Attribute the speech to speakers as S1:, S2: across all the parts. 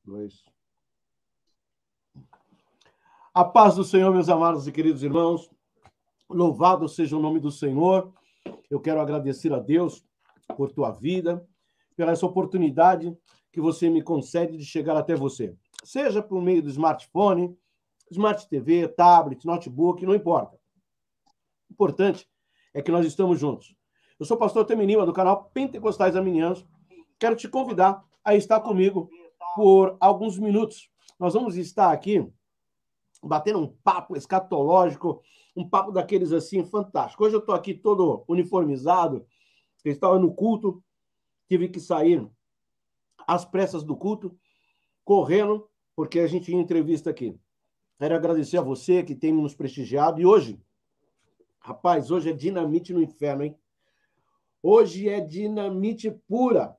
S1: Dois. A paz do Senhor, meus amados e queridos irmãos. Louvado seja o nome do Senhor. Eu quero agradecer a Deus por tua vida, pela essa oportunidade que você me concede de chegar até você. Seja por meio do smartphone, smart TV, tablet, notebook, não importa. O importante é que nós estamos juntos. Eu sou o pastor Temenima, do canal Pentecostais Arminianos. Quero te convidar a estar comigo por alguns minutos. Nós vamos estar aqui batendo um papo escatológico, um papo daqueles assim fantástico. Hoje eu estou aqui todo uniformizado, eu estava no culto, tive que sair às pressas do culto, correndo, porque a gente tinha entrevista aqui. Quero agradecer a você que tem nos prestigiado. E hoje, rapaz, hoje é dinamite no inferno, hein? Hoje é dinamite pura.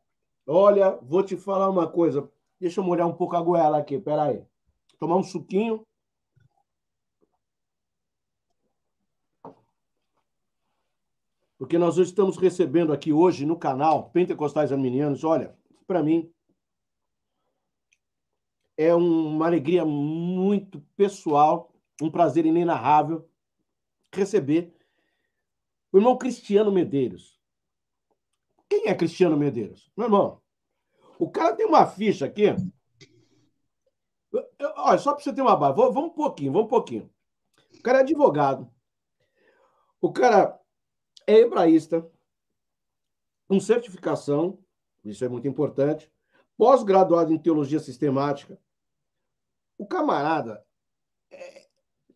S1: Olha, vou te falar uma coisa. Deixa eu molhar um pouco a goela aqui, peraí. Tomar um suquinho. Porque nós hoje estamos recebendo aqui hoje no canal Pentecostais Arminianos. Olha, para mim é uma alegria muito pessoal, um prazer inenarrável receber o irmão Cristiano Medeiros. Quem é Cristiano Medeiros? Meu irmão, o cara tem uma ficha aqui. Olha, só para você ter uma base. Vamos um pouquinho. O cara é advogado. O cara é hebraísta, com certificação, isso é muito importante, pós-graduado em teologia sistemática. O camarada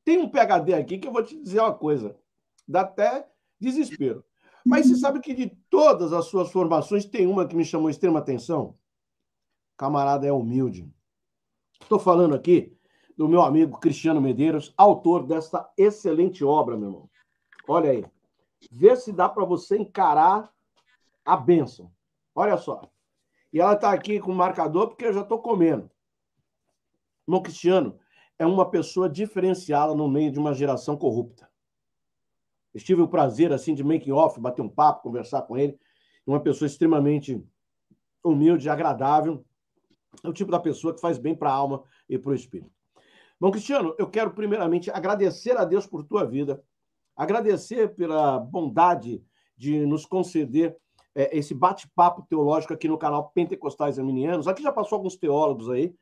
S1: tem um PhD aqui que eu vou te dizer uma coisa, dá até desespero. Mas você sabe que de todas as suas formações, tem uma que me chamou extrema atenção? O camarada é humilde. Estou falando aqui do meu amigo Cristiano Medeiros, autor desta excelente obra, meu irmão. Olha aí. Vê se dá para você encarar a bênção. Olha só. E ela está aqui com o marcador porque eu já estou comendo. Irmão Cristiano é uma pessoa diferenciada no meio de uma geração corrupta. Eu tive o prazer assim de making off, bater um papo, conversar com ele. Uma pessoa extremamente humilde, agradável. É o tipo da pessoa que faz bem para a alma e para o espírito. Irmão Cristiano, eu quero primeiramente agradecer a Deus por tua vida, agradecer pela bondade de nos conceder esse bate-papo teológico aqui no canal Pentecostais Arminianos. Aqui já passou alguns teólogos aí,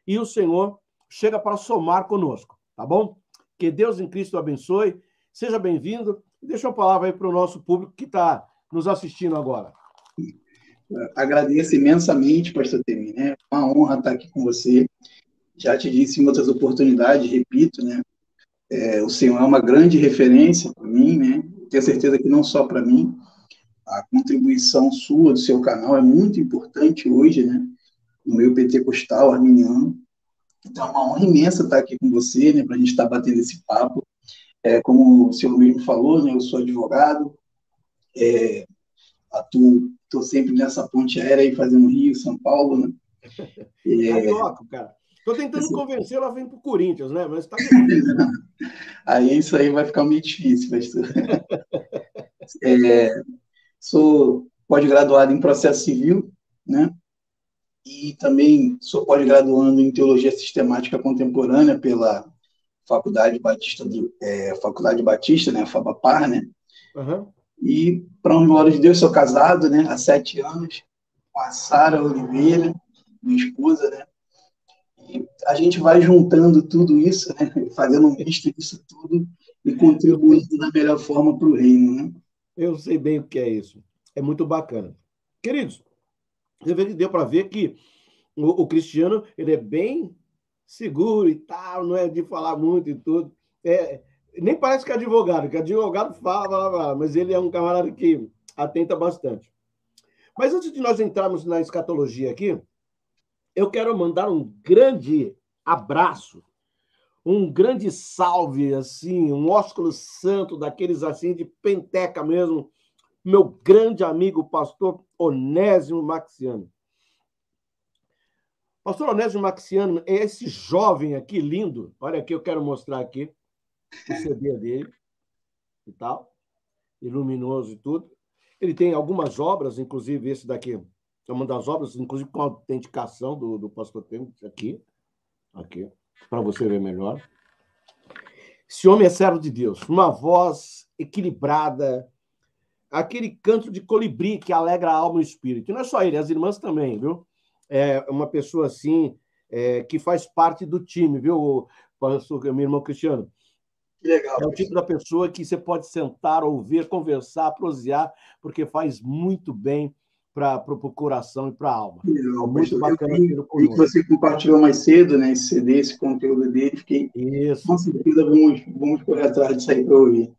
S1: e o Senhor chega para somar conosco, tá bom? Que Deus em Cristo abençoe, seja bem-vindo, e deixa uma palavra aí para o nosso público que está nos assistindo agora.
S2: Agradeço imensamente, pastor Temi, né? Uma honra estar aqui com você. Já te disse em outras oportunidades, repito, né? O Senhor é uma grande referência para mim, né? Tenho certeza que não só para mim, a contribuição sua, do seu canal, é muito importante hoje, né? No meio pentecostal, arminiano. Então, é uma honra imensa estar aqui com você, né? Para a gente estar batendo esse papo. Como o senhor mesmo falou, né? Eu sou advogado, estou sempre nessa ponte aérea aí, fazendo Rio, São Paulo, né?
S1: Carioca, cara. Estou tentando convencer, ela vem para o Corinthians, né? Mas está difícil.
S2: Aí isso aí vai ficar meio difícil, pastor. Sou pós-graduado em processo civil, né? E também sou pós-graduando em teologia sistemática contemporânea pela Faculdade Batista, né? A FABAPAR, né?
S1: Uhum.
S2: E, para a glória de Deus, sou casado, né? Há 7 anos, com a Sara Oliveira, minha esposa, né? E a gente vai juntando tudo isso, né? Fazendo um misto disso tudo e contribuindo da melhor forma para o reino, né?
S1: Eu sei bem o que é isso. É muito bacana. Queridos, deu para ver que o Cristiano ele é bem seguro e tal, não é de falar muito e tudo. Nem parece que advogado fala, mas ele é um camarada que atenta bastante. Mas antes de nós entrarmos na escatologia aqui, eu quero mandar um grande abraço, um grande salve, assim, um ósculo santo daqueles assim de penteca mesmo, meu grande amigo, pastor Onésimo Maxiano. Pastor Onésimo Maxiano é esse jovem aqui, lindo. Olha aqui, eu quero mostrar aqui o CD dele e tal, luminoso e tudo. Ele tem algumas obras, inclusive esse daqui é uma das obras, inclusive com a autenticação do pastor Temer, aqui, para você ver melhor. Esse homem é servo de Deus, uma voz equilibrada, aquele canto de colibri que alegra a alma e o espírito. E não é só ele, as irmãs também, viu? É uma pessoa assim, que faz parte do time, viu, pastor, meu irmão Cristiano?
S2: Legal.
S1: É o tipo da pessoa que você pode sentar, ouvir, conversar, prosear, porque faz muito bem para o coração e para a alma.
S2: Legal,
S1: muito bacana
S2: vi que você compartilhou mais cedo, né, esse CD, esse conteúdo dele, fiquei...
S1: Isso.
S2: Com certeza vamos correr atrás disso aí para ouvir.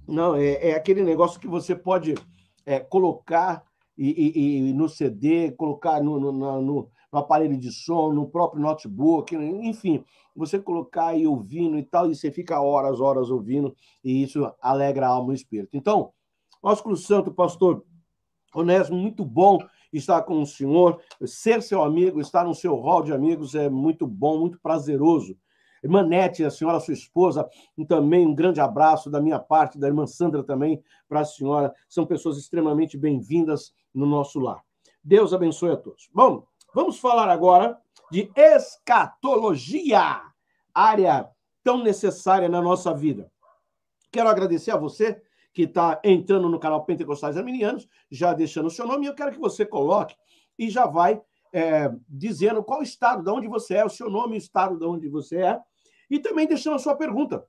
S1: Não, é aquele negócio que você pode colocar e no CD, colocar no aparelho de som, no próprio notebook, enfim, você colocar e ouvindo e tal, e você fica horas ouvindo, e isso alegra a alma e o espírito. Então, ósculo santo, pastor Onésimo, muito bom estar com o senhor, ser seu amigo, estar no seu hall de amigos é muito bom, muito prazeroso. Irmã Nete, a senhora, sua esposa, também um grande abraço da minha parte, da irmã Sandra também, para a senhora. São pessoas extremamente bem-vindas no nosso lar. Deus abençoe a todos. Bom, vamos falar agora de escatologia, área tão necessária na nossa vida. Quero agradecer a você que está entrando no canal Pentecostais Arminianos, já deixando o seu nome, e eu quero que você coloque e já vai dizendo qual estado, de onde você é, o seu nome e o estado de onde você é, e também deixando a sua pergunta,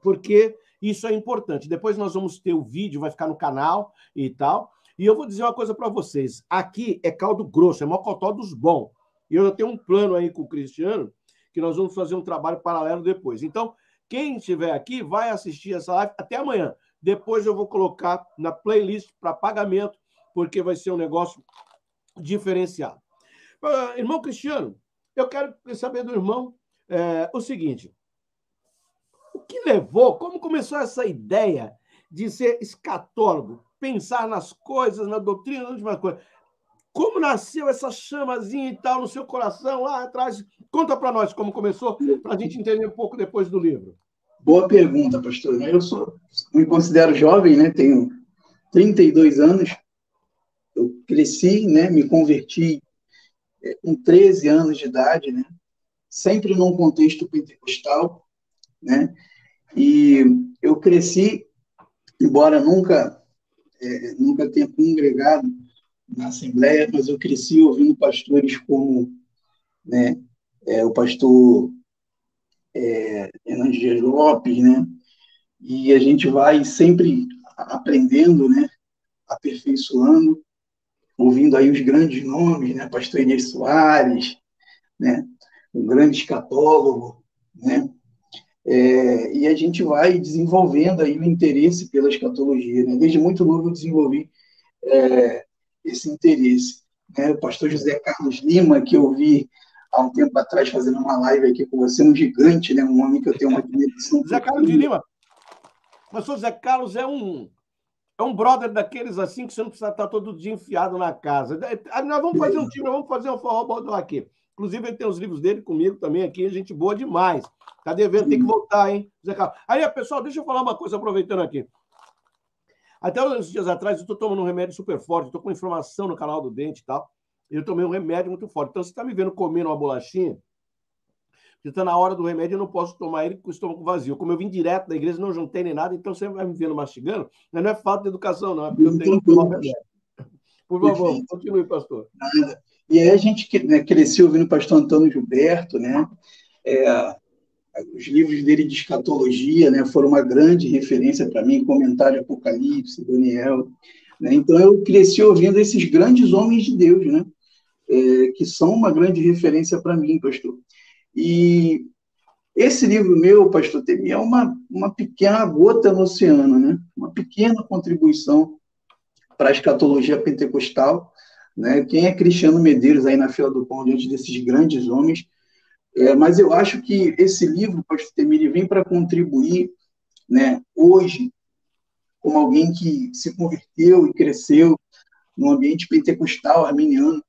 S1: porque isso é importante. Depois nós vamos ter o vídeo, vai ficar no canal e tal, e eu vou dizer uma coisa para vocês, aqui é caldo grosso, é mocotó dos bons, e eu tenho um plano aí com o Cristiano, que nós vamos fazer um trabalho paralelo depois. Então, quem estiver aqui vai assistir essa live até amanhã. Depois eu vou colocar na playlist para pagamento, porque vai ser um negócio diferenciado. Irmão Cristiano, eu quero saber do irmão o seguinte: o que levou, como começou essa ideia de ser escatólogo, pensar nas coisas, na doutrina, nas últimas coisas? Como nasceu essa chamazinha e tal no seu coração lá atrás? Conta para nós como começou, para a gente entender um pouco depois do livro.
S2: Boa pergunta, pastor. Eu me considero jovem, né? Tenho 32 anos. Eu cresci, né? Me converti com 13 anos de idade, né? Sempre num contexto pentecostal, né? E eu cresci, embora nunca tenha congregado na Assembleia, mas eu cresci ouvindo pastores como, né? O pastor Hernandes Dias Lopes, né? E a gente vai sempre aprendendo, né? Aperfeiçoando, ouvindo aí os grandes nomes, né? Pastor Inês Soares, né? Um grande escatólogo, né? E a gente vai desenvolvendo aí o interesse pela escatologia, né? Desde muito novo eu desenvolvi esse interesse, né? O pastor José Carlos Lima, que eu vi há um tempo atrás fazendo uma live aqui com você, um gigante, né? Um homem que eu tenho uma admiração.
S1: José Carlos de Lima. O pastor José Carlos é um brother daqueles assim que você não precisa estar todo dia enfiado na casa. Nós vamos fazer um time, vamos fazer um forró bodó aqui. Inclusive, ele tem os livros dele comigo também aqui, gente boa demais. Tá devendo, tem que voltar, hein, José Carlos. Aí, pessoal, deixa eu falar uma coisa, aproveitando aqui. Até uns dias atrás, eu estou tomando um remédio super forte, estou com inflamação no canal do dente e tal. Eu tomei um remédio muito forte. Então, você está me vendo comendo uma bolachinha, porque está na hora do remédio, eu não posso tomar ele com o estômago vazio. Como eu vim direto da igreja, não juntei nem nada, então você vai me vendo mastigando, mas não é falta de educação, não, é porque eu tenho que tomar remédio. Por favor, continue, pastor.
S2: E aí a gente cresceu ouvindo o pastor Antônio Gilberto, né? Os livros dele de escatologia, né, foram uma grande referência para mim, comentário Apocalipse, Daniel, né? Então eu cresci ouvindo esses grandes homens de Deus, né? Que são uma grande referência para mim, pastor. E esse livro meu, pastor Temi, é uma pequena gota no oceano, né? Uma pequena contribuição para a escatologia pentecostal, né? Quem é Cristiano Medeiros aí na fila do pão diante desses grandes homens? Mas eu acho que esse livro, pastor Temi, ele vem para contribuir, né? Hoje, como alguém que se converteu e cresceu no ambiente pentecostal arminiano,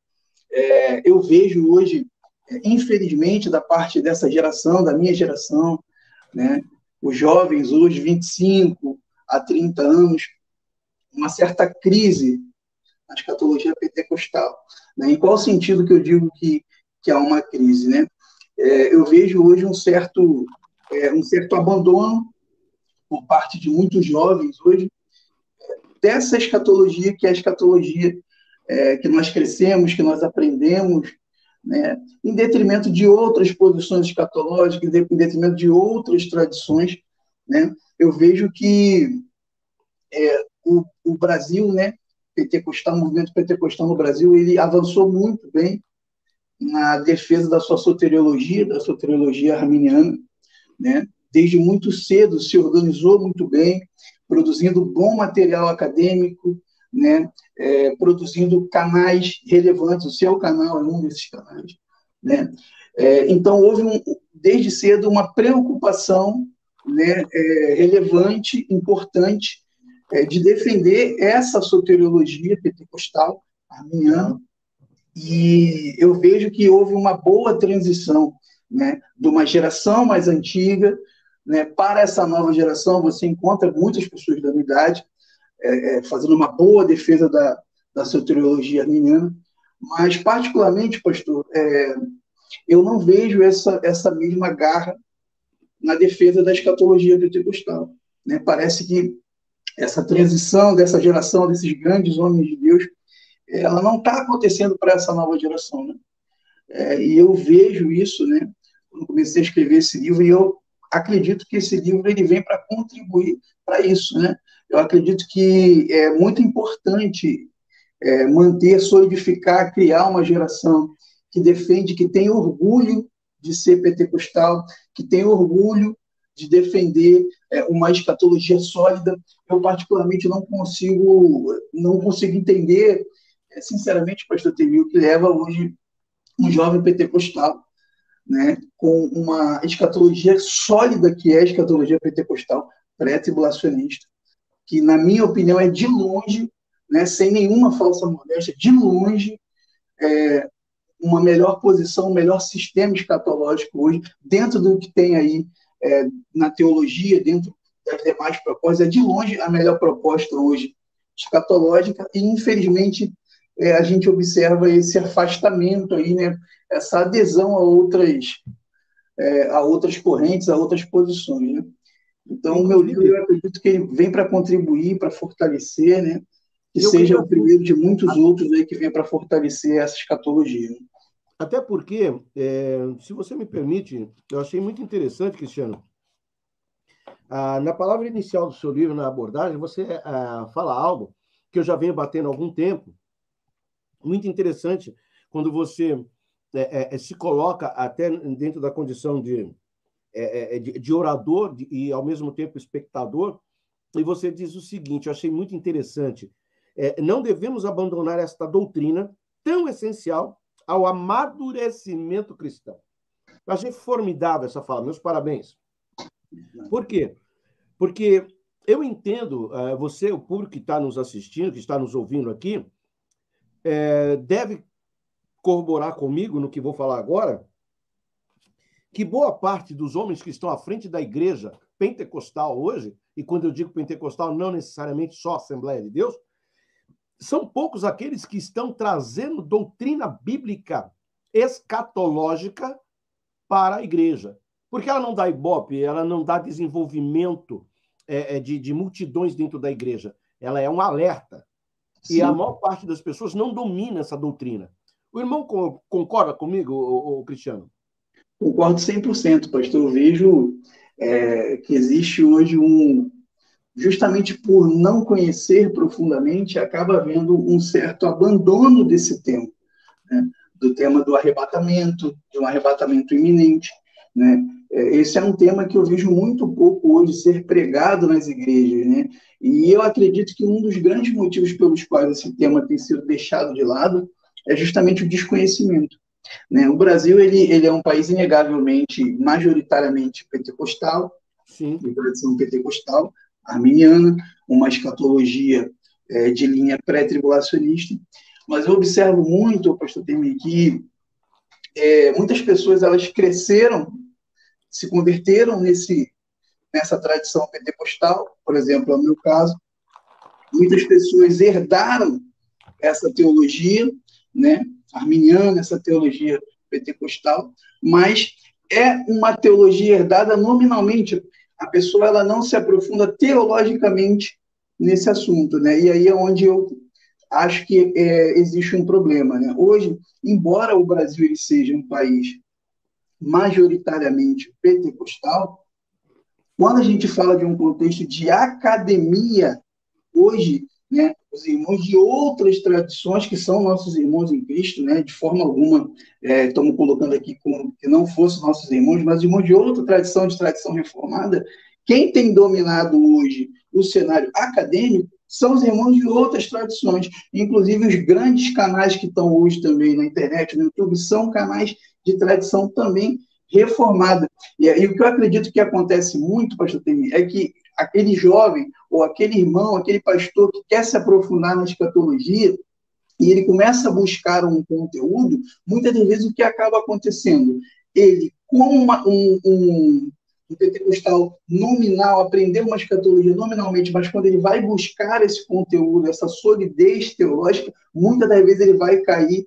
S2: eu vejo hoje, infelizmente, da parte dessa geração, da minha geração, né? Os jovens hoje, 25 a 30 anos, uma certa crise na escatologia pentecostal. Né? Em qual sentido que eu digo que há uma crise? Né? Eu vejo hoje um certo abandono por parte de muitos jovens hoje dessa escatologia, que é a escatologia que nós crescemos, que nós aprendemos, né, em detrimento de outras posições escatológicas, em detrimento de outras tradições. Né? Eu vejo que o Brasil, né, pentecostal, o movimento pentecostal no Brasil, ele avançou muito bem na defesa da sua soteriologia arminiana, né? Desde muito cedo se organizou muito bem, produzindo bom material acadêmico, né? Produzindo canais relevantes. O seu canal é um desses canais, né? Então, houve, desde cedo, uma preocupação, né, relevante, importante, de defender essa soteriologia pentecostal arminiana, e eu vejo que houve uma boa transição, né, de uma geração mais antiga, né, para essa nova geração. Você encontra muitas pessoas da minha idade fazendo uma boa defesa da soteriologia arminiana, mas, particularmente, pastor, eu não vejo essa mesma garra na defesa da escatologia pentecostal. Né? Parece que essa transição dessa geração, desses grandes homens de Deus, ela não está acontecendo para essa nova geração. Né? E eu vejo isso, né, quando comecei a escrever esse livro, e eu acredito que esse livro ele vem para contribuir para isso. Né? Eu acredito que é muito importante manter, solidificar, criar uma geração que defende, que tem orgulho de ser pentecostal, que tem orgulho de defender uma escatologia sólida. Eu, particularmente, não consigo entender, sinceramente, pastor Temil, o que leva hoje um jovem pentecostal, né, com uma escatologia sólida, que é a escatologia pentecostal pré-tribulacionista, que, na minha opinião, é de longe, né, sem nenhuma falsa modéstia, de longe, uma melhor posição, um melhor sistema escatológico hoje, dentro do que tem aí na teologia, dentro das demais propostas, é de longe a melhor proposta hoje escatológica, e, infelizmente, a gente observa esse afastamento aí, né, essa adesão a outras correntes, a outras posições, né? Então, o meu livro, eu acredito que ele vem para contribuir, para fortalecer, né? Que seja o primeiro de muitos outros aí que vem para fortalecer essa escatologia.
S1: Até porque, se você me permite, eu achei muito interessante, Cristiano, na palavra inicial do seu livro, na abordagem, você fala algo que eu já venho batendo há algum tempo, muito interessante, quando você se coloca até dentro da condição de orador e, ao mesmo tempo, espectador, e você diz o seguinte, eu achei muito interessante, não devemos abandonar esta doutrina tão essencial ao amadurecimento cristão. Eu achei formidável essa fala, meus parabéns. Por quê? Porque eu entendo, você, o público que está nos assistindo, que está nos ouvindo aqui, deve corroborar comigo no que vou falar agora, que boa parte dos homens que estão à frente da igreja pentecostal hoje, e quando eu digo pentecostal, não necessariamente só Assembleia de Deus, são poucos aqueles que estão trazendo doutrina bíblica escatológica para a igreja. Porque ela não dá ibope, ela não dá desenvolvimento de multidões dentro da igreja. Ela é um alerta. Sim. E a maior parte das pessoas não domina essa doutrina. O irmão concorda comigo, Cristiano?
S2: Concordo 100%, pastor. Eu vejo que existe hoje justamente por não conhecer profundamente, acaba havendo um certo abandono desse tema, né? Do tema do arrebatamento, de um arrebatamento iminente, né? Esse é um tema que eu vejo muito pouco hoje ser pregado nas igrejas, né? E eu acredito que um dos grandes motivos pelos quais esse tema tem sido deixado de lado é justamente o desconhecimento, né? O Brasil ele é um país inegavelmente, majoritariamente pentecostal,
S1: Sim,
S2: de tradição pentecostal, arminiana, uma escatologia de linha pré-tribulacionista, mas eu observo muito, pastor Temi, que muitas pessoas elas cresceram, se converteram nessa tradição pentecostal, por exemplo, no meu caso, muitas pessoas herdaram essa teologia, né, arminiana, essa teologia pentecostal, mas é uma teologia herdada nominalmente. A pessoa ela não se aprofunda teologicamente nesse assunto, né? E aí é onde eu acho que existe um problema, né? Hoje, embora o Brasil ele seja um país majoritariamente pentecostal, quando a gente fala de um contexto de academia, hoje, né, os irmãos de outras tradições, que são nossos irmãos em Cristo, né, de forma alguma, estamos colocando aqui como que não fossem nossos irmãos, mas irmãos de outra tradição, de tradição reformada, quem tem dominado hoje o cenário acadêmico são os irmãos de outras tradições. Inclusive, os grandes canais que estão hoje também na internet, no YouTube, são canais de tradição também reformada. E o que eu acredito que acontece muito, pastor Temi, é que aquele jovem, ou aquele irmão, aquele pastor que quer se aprofundar na escatologia, e ele começa a buscar um conteúdo, muitas das vezes o que acaba acontecendo? Ele, como um pentecostal nominal, aprendeu uma escatologia nominalmente, mas quando ele vai buscar esse conteúdo, essa solidez teológica, muitas das vezes ele vai cair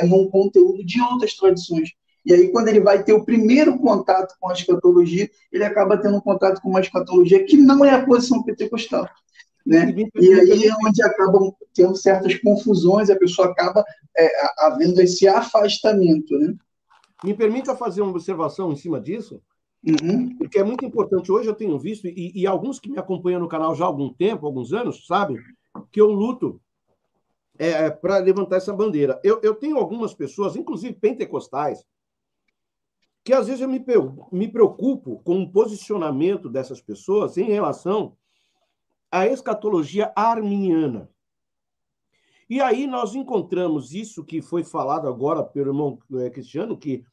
S2: num conteúdo de outras tradições. E aí, quando ele vai ter o primeiro contato com a escatologia, ele acaba tendo um contato com uma escatologia que não é a posição pentecostal. Né? E aí é onde acabam tendo certas confusões, a pessoa acaba havendo esse afastamento. Né?
S1: Me permita fazer uma observação em cima disso, porque é muito importante. Hoje eu tenho visto, e alguns que me acompanham no canal já há algum tempo, alguns anos, sabem, que eu luto para levantar essa bandeira. Eu tenho algumas pessoas, inclusive pentecostais, que às vezes eu me preocupo com o posicionamento dessas pessoas em relação à escatologia arminiana. E aí nós encontramos isso que foi falado agora pelo irmão Cristiano, que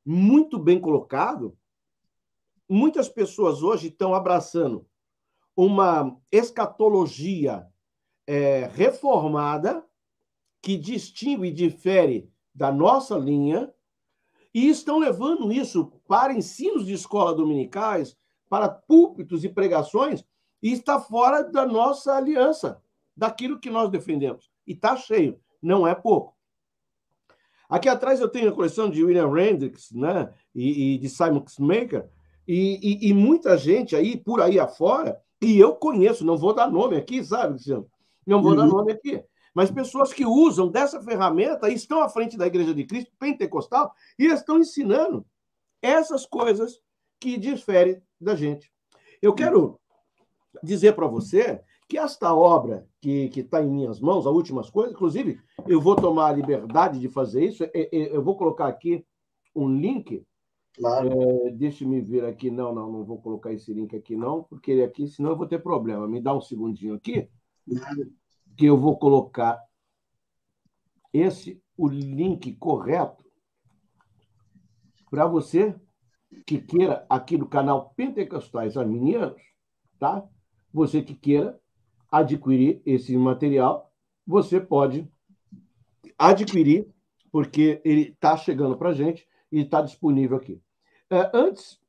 S1: muito bem colocado. Muitas pessoas hoje estão abraçando uma escatologia reformada que distingue e difere da nossa linha, e estão levando isso para ensinos de escola dominicais, para púlpitos e pregações, e está fora da nossa aliança, daquilo que nós defendemos. E está cheio, não é pouco. Aqui atrás eu tenho a coleção de William Hendricks, né, e de Simon Schmecker, e muita gente aí, por aí afora, e eu conheço, não vou dar nome aqui, sabe, Luciano? Não vou dar nome aqui. Mas pessoas que usam dessa ferramenta e estão à frente da Igreja de Cristo pentecostal e estão ensinando essas coisas que diferem da gente. Eu quero dizer para você que esta obra que está em minhas mãos, as últimas coisas, inclusive, eu vou tomar a liberdade de fazer isso, eu vou colocar aqui um link. Claro. Deixa-me ver aqui. Não vou colocar esse link aqui, não, porque aqui, senão eu vou ter problema. Me dá um segundinho aqui, que eu vou colocar o link correto para você que queira, aqui do canal Pentecostais Arminianos, tá? Você que queira adquirir esse material, você pode adquirir, porque ele está chegando para a gente e está disponível aqui. Antes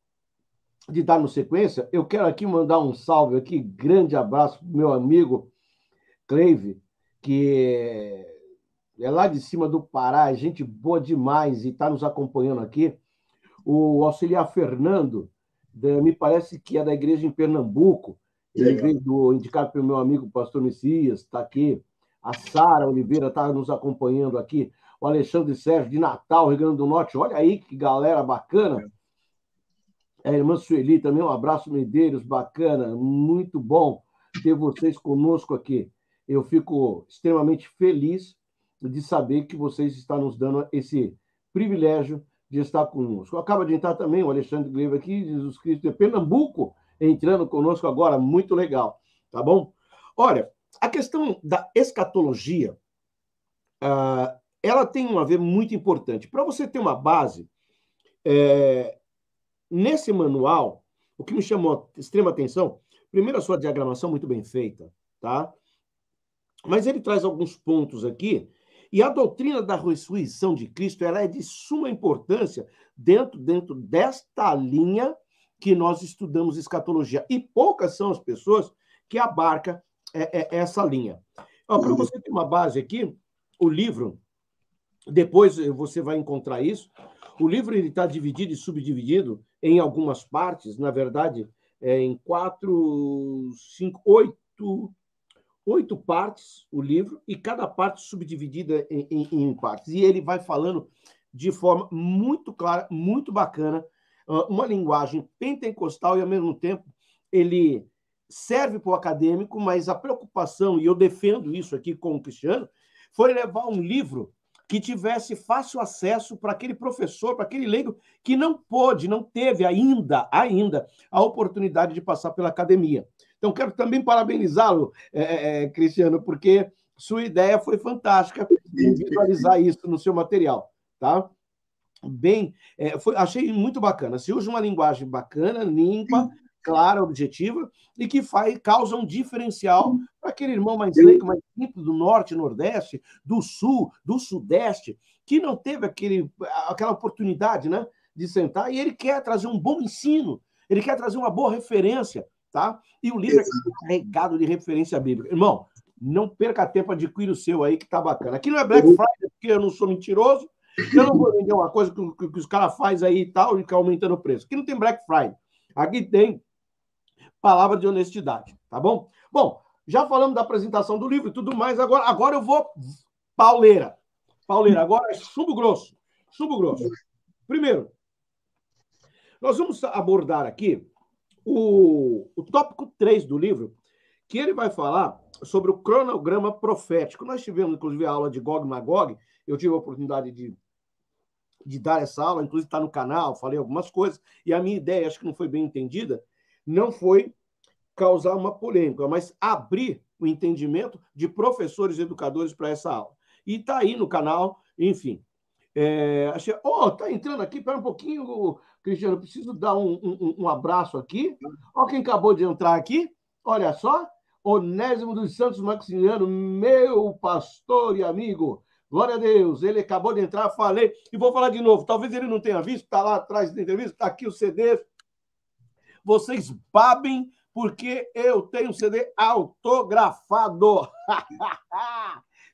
S1: de dar no sequência, eu quero aqui mandar um salve aqui, grande abraço para o meu amigo Cleive, que é lá de cima do Pará, gente boa demais e está nos acompanhando aqui. O auxiliar Fernando, me parece que é da igreja em Pernambuco, ele veio indicado pelo meu amigo pastor Messias, está aqui. A Sara Oliveira está nos acompanhando aqui. O Alexandre Sérgio, de Natal, Rio Grande do Norte. Olha aí que galera bacana. A irmã Sueli também, um abraço, Medeiros, bacana. Muito bom ter vocês conosco aqui. Eu fico extremamente feliz de saber que vocês estão nos dando esse privilégio de estar conosco. Acaba de entrar também o Alexandre Gleiva aqui, Jesus Cristo de Pernambuco, entrando conosco agora, muito legal, tá bom? Olha, a questão da escatologia, ela tem uma ver muito importante. Para você ter uma base, nesse manual, o que me chamou extrema atenção, primeiro a sua diagramação muito bem feita, tá? Mas ele traz alguns pontos aqui, e a doutrina da ressurreição de Cristo, ela é de suma importância dentro desta linha que nós estudamos escatologia. E poucas são as pessoas que abarcam essa linha. Para você ter uma base aqui, o livro, depois você vai encontrar isso, o livro está dividido e subdividido em algumas partes, na verdade, em 4, 5, 8 partes o livro, e cada parte subdividida em partes. E ele vai falando de forma muito clara, muito bacana, uma linguagem pentecostal, e, ao mesmo tempo, ele serve para o acadêmico, mas a preocupação, e eu defendo isso aqui com o Cristiano, foi levar um livro que tivesse fácil acesso para aquele professor, para aquele leigo que não teve ainda a oportunidade de passar pela academia. Então, quero também parabenizá-lo, Cristiano, porque sua ideia foi fantástica em visualizar isso no seu material, tá? Bem, achei muito bacana. Se usa uma linguagem bacana, limpa, clara, objetiva, e que causa um diferencial para aquele irmão mais leigo, mais simples, do norte, nordeste, do sul, do sudeste, que não teve aquela oportunidade, né, de sentar, e ele quer trazer um bom ensino, ele quer trazer uma boa referência, tá? E o livro é carregado de referência bíblica. Irmão, não perca tempo, adquire o seu aí, que tá bacana. Aqui não é Black Friday, porque eu não sou mentiroso, eu não vou vender uma coisa que os caras fazem aí e tal, e ficar aumentando o preço. Aqui não tem Black Friday. Aqui tem palavra de honestidade, tá bom? Bom, já falamos da apresentação do livro e tudo mais, agora eu vou pauleira, agora é chumbo grosso. Primeiro, nós vamos abordar aqui o tópico 3 do livro, que ele vai falar sobre o cronograma profético. Nós tivemos, inclusive, a aula de Gog e Magog, eu tive a oportunidade de dar essa aula, inclusive está no canal, falei algumas coisas, e a minha ideia, acho que não foi bem entendida, não foi causar uma polêmica, mas abrir o entendimento de professores e educadores para essa aula. E está aí no canal, enfim. Achei, tá entrando aqui, espera um pouquinho, Cristiano, preciso dar um abraço aqui. Quem acabou de entrar aqui, olha só, Onésimo dos Santos Maximiano, meu pastor e amigo. Glória a Deus, ele acabou de entrar, falei, e vou falar de novo, talvez ele não tenha visto, está lá atrás da entrevista, está aqui o CD. Vocês babem, porque eu tenho um CD autografado.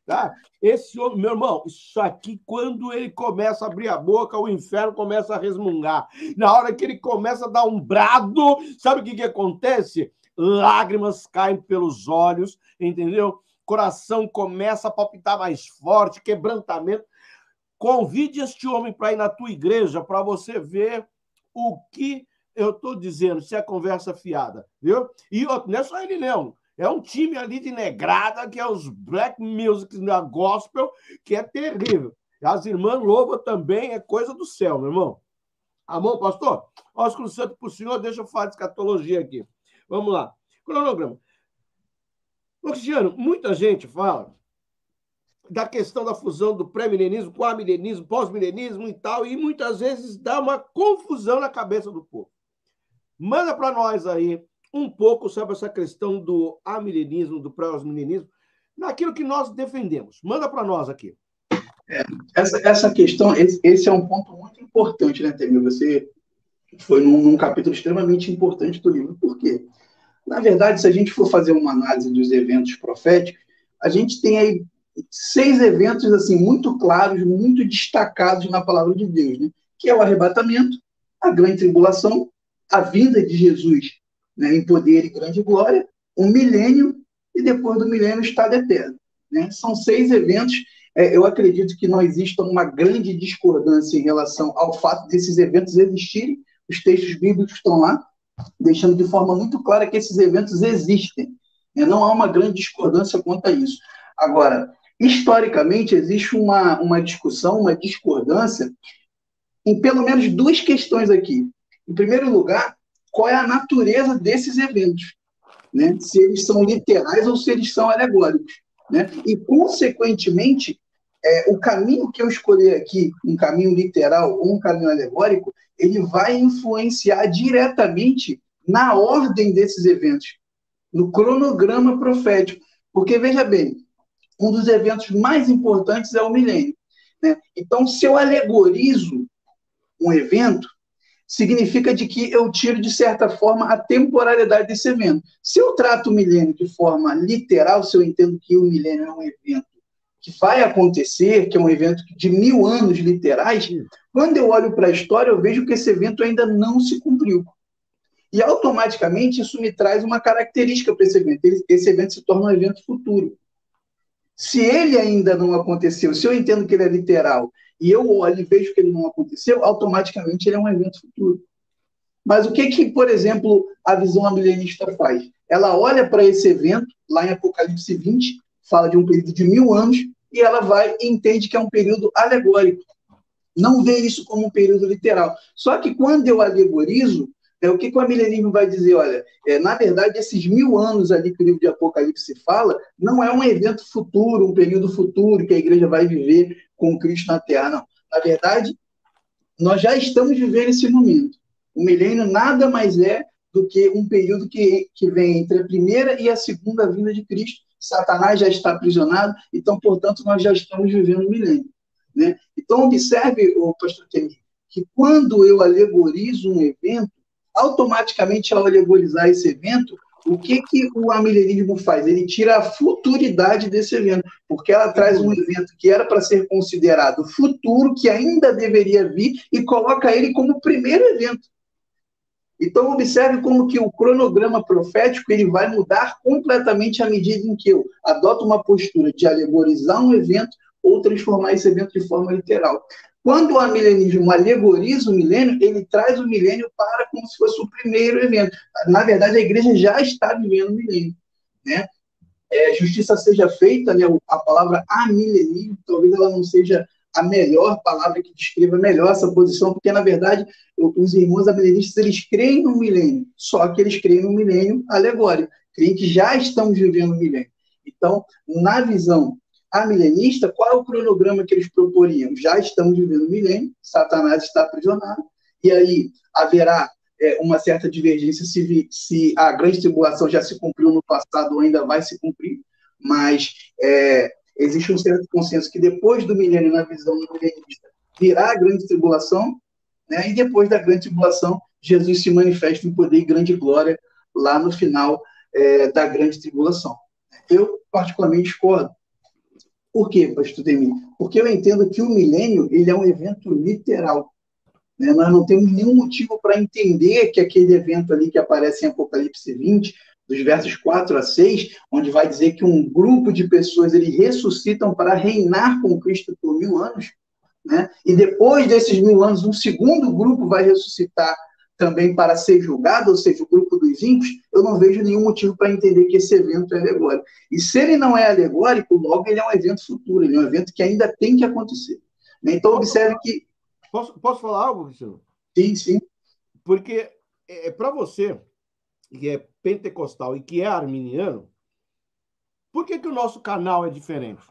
S1: Tá? Esse homem, meu irmão, isso aqui, quando ele começa a abrir a boca, o inferno começa a resmungar. Na hora que ele começa a dar um brado, sabe o que acontece? Lágrimas caem pelos olhos, entendeu? Coração começa a palpitar mais forte, quebrantamento. Convide este homem para ir na tua igreja para você ver o que eu estou dizendo, se é conversa fiada, viu? E não é só ele, não. É um time ali de negrada, que é os Black Music da Gospel, que é terrível. As irmãs louvam também, é coisa do céu, meu irmão. Amor, pastor? Ósculo Santo para o senhor, deixa eu falar de escatologia aqui. Vamos lá. Cronograma. Ô, Cristiano, muita gente fala da questão da fusão do pré-milenismo com amilenismo, pós-milenismo e tal, e muitas vezes dá uma confusão na cabeça do povo. Manda para nós aí um pouco sobre essa questão do amilenismo, do pré-milenismo, naquilo que nós defendemos. Manda para nós aqui.
S2: Essa questão, esse é um ponto muito importante, né, Temir? Você foi num capítulo extremamente importante do livro. Por quê? Na verdade, se a gente for fazer uma análise dos eventos proféticos, a gente tem aí 6 eventos assim muito claros, muito destacados na palavra de Deus, né? Que é o arrebatamento, a grande tribulação, a vinda de Jesus, né, em poder e grande glória, o milênio e depois do milênio o estado eterno, né? São 6 eventos. Eu acredito que não exista uma grande discordância em relação ao fato desses eventos existirem. Os textos bíblicos estão lá, deixando de forma muito clara que esses eventos existem. Não há uma grande discordância quanto a isso. Agora, historicamente, existe uma discussão, uma discordância em pelo menos 2 questões aqui. Em primeiro lugar, qual é a natureza desses eventos, né? Se eles são literais ou se eles são alegóricos, né? E, consequentemente, o caminho que eu escolher aqui, um caminho literal ou um caminho alegórico, ele vai influenciar diretamente na ordem desses eventos, no cronograma profético. Porque, veja bem, um dos eventos mais importantes é o milênio, né? Então, se eu alegorizo um evento, significa de que eu tiro, de certa forma, a temporalidade desse evento. Se eu trato o milênio de forma literal, se eu entendo que o milênio é um evento que vai acontecer, que é um evento de 1000 anos literais, quando eu olho para a história, eu vejo que esse evento ainda não se cumpriu. E automaticamente isso me traz uma característica para esse evento. Esse evento se torna um evento futuro. Se ele ainda não aconteceu, se eu entendo que ele é literal e eu olho e vejo que ele não aconteceu, automaticamente ele é um evento futuro. Mas o que, por exemplo, a visão amilenista faz? Ela olha para esse evento, lá em Apocalipse 20, fala de um período de 1000 anos, e ela vai e entende que é um período alegórico. Não vê isso como um período literal. Só que quando eu alegorizo, o que o amilenismo vai dizer? Olha, na verdade, esses 1000 anos ali que o livro de Apocalipse fala, não é um evento futuro, um período futuro que a igreja vai viver com Cristo na Terra, não. Na verdade, nós já estamos vivendo esse momento. O milênio nada mais é do que um período que vem entre a primeira e a segunda vinda de Cristo. Satanás já está aprisionado, então, portanto, nós já estamos vivendo o milênio. Né? Então, observe, pastor Temir, que quando eu alegorizo um evento, automaticamente, ao alegorizar esse evento, o que o amilenismo faz? Ele tira a futuridade desse evento, porque ela traz um evento que era para ser considerado futuro, que ainda deveria vir, e coloca ele como primeiro evento. Então, observe como que o cronograma profético ele vai mudar completamente à medida em que eu adoto uma postura de alegorizar um evento ou transformar esse evento de forma literal. Quando o amilenismo alegoriza o milênio, ele traz o milênio para como se fosse o primeiro evento. Na verdade, a igreja já está vivendo o milênio. Né? Justiça seja feita, né? A palavra amilenismo, talvez ela não seja a melhor palavra que descreva melhor essa posição, porque, na verdade, os irmãos amilenistas, eles creem no milênio, só que eles creem no milênio alegórico, creem que já estamos vivendo o milênio. Então, na visão amilenista, qual é o cronograma que eles proporiam? Já estamos vivendo o milênio, Satanás está aprisionado, e aí haverá uma certa divergência se a grande tribulação já se cumpriu no passado ou ainda vai se cumprir, mas existe um certo consenso que depois do milênio, na visão milenista, virá a grande tribulação, né? E depois da grande tribulação, Jesus se manifesta em poder e grande glória lá no final da grande tribulação. Eu, particularmente, discordo. Por quê, pastor Demir? Porque eu entendo que o milênio ele é um evento literal. Né? Nós não temos nenhum motivo para entender que aquele evento ali que aparece em Apocalipse 20, dos versos 4 a 6, onde vai dizer que um grupo de pessoas eles ressuscitam para reinar com Cristo por 1000 anos, né? E depois desses 1000 anos, um segundo grupo vai ressuscitar também para ser julgado, ou seja, o grupo dos ímpios. Eu não vejo nenhum motivo para entender que esse evento é alegórico. E se ele não é alegórico, logo ele é um evento futuro, ele é um evento que ainda tem que acontecer. Então, observe que...
S1: Posso falar algo, Cristiano?
S2: Sim, sim.
S1: Porque para você, que é pentecostal e que é arminiano, por que o nosso canal é diferente?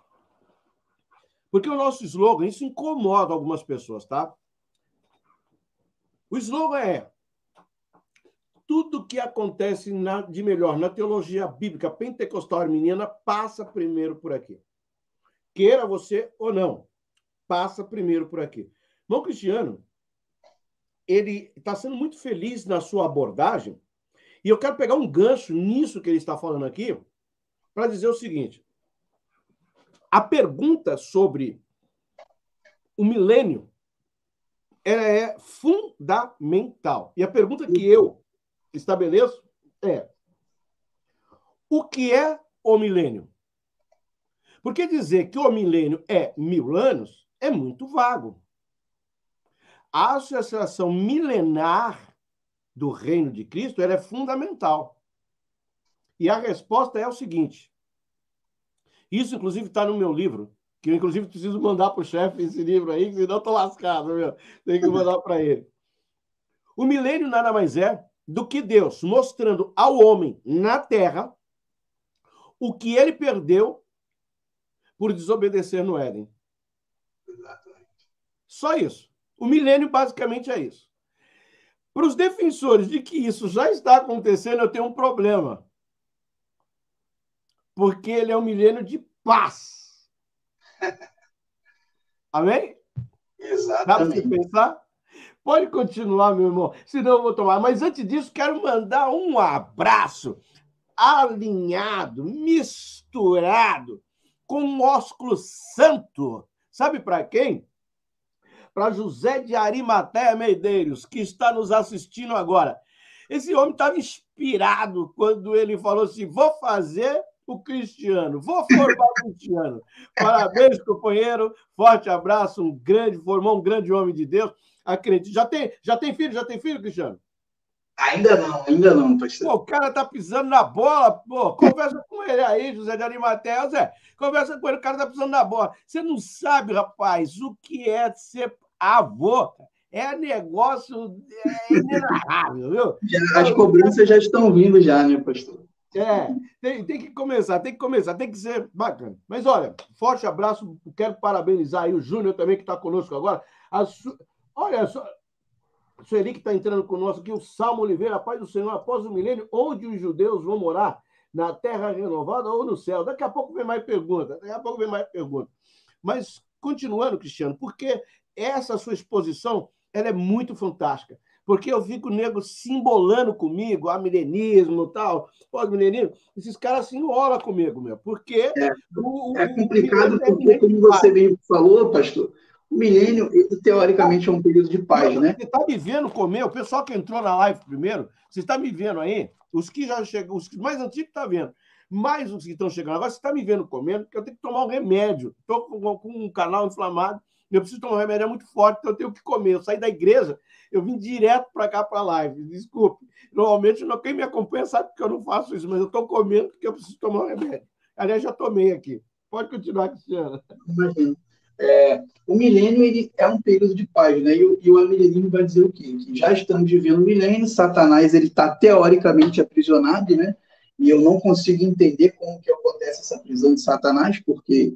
S1: Porque o nosso slogan, isso incomoda algumas pessoas, tá? O slogan é: tudo que acontece de melhor na teologia bíblica pentecostal arminiana passa primeiro por aqui. Queira você ou não, passa primeiro por aqui. Irmão Cristiano, ele está sendo muito feliz na sua abordagem, e eu quero pegar um gancho nisso que ele está falando aqui, para dizer o seguinte: a pergunta sobre o milênio é fundamental. E a pergunta que eu estabeleço é: o que é o milênio? Porque dizer que o milênio é 1000 anos é muito vago. A associação milenar do reino de Cristo ela é fundamental. E a resposta é o seguinte: isso, inclusive, está no meu livro, que eu, inclusive, preciso mandar para o chefe esse livro aí, que senão eu estou lascado, meu. Tem que mandar para ele. O milênio nada mais é do que Deus mostrando ao homem na terra o que ele perdeu por desobedecer no Éden.
S2: Exatamente.
S1: Só isso. O milênio basicamente é isso. Para os defensores de que isso já está acontecendo, eu tenho um problema. Porque ele é um milênio de paz. Amém?
S2: Exatamente.
S1: Dá para você pensar? Pode continuar, meu irmão, senão eu vou tomar. Mas antes disso, quero mandar um abraço alinhado, misturado com um ósculo santo. Sabe para quem? Para José de Arimateia Medeiros, que está nos assistindo agora. Esse homem estava inspirado quando ele falou assim: vou fazer o Cristiano, vou formar o Cristiano. Parabéns, companheiro, forte abraço, formou um grande homem de Deus. Acredito. Já tem filho, Cristiano?
S2: Ainda não, pastor.
S1: Pô, o cara tá pisando na bola, pô, conversa com ele aí, José de Arimateia. Zé, conversa com ele, o cara tá pisando na bola. Você não sabe, rapaz, o que é ser avô. É negócio inenarrável, viu?
S2: As cobranças já estão vindo já, né, pastor?
S1: Tem que começar, tem que ser bacana. Mas olha, forte abraço, quero parabenizar aí o Júnior também, que está conosco agora. Olha só, o Sueli que está entrando conosco aqui, o Salmo Oliveira, Paz do Senhor, após o milênio, onde os judeus vão morar? Na terra renovada ou no céu? Daqui a pouco vem mais pergunta, Mas, continuando, Cristiano, porque essa sua exposição ela é muito fantástica. Porque eu fico nego simbolando comigo, milenismo e tal, pós-milenismo, esses caras se enrolam comigo, meu, porque
S2: é complicado porque, como você bem falou, pastor, o milênio, ele, teoricamente, é um período de paz, né?
S1: Você está me vendo comer, o pessoal que entrou na live primeiro, você está me vendo aí, os que já chegam, os mais antigos estão vendo, mais os que estão chegando agora, você está me vendo comendo, porque eu tenho que tomar um remédio. Estou com um canal inflamado, eu preciso tomar um remédio muito forte, então eu tenho que comer. Eu saí da igreja, eu vim direto para cá, para a live. Desculpe. Normalmente, quem me acompanha sabe que eu não faço isso, mas eu estou comendo porque eu preciso tomar um remédio. Aliás, já tomei aqui. Pode continuar, Cristiano.
S2: Imagino. O milênio ele é um período de paz, né? E o amilenismo vai dizer o quê? Que já estamos vivendo o milênio, Satanás ele está teoricamente aprisionado, né? E eu não consigo entender como que acontece essa prisão de Satanás, porque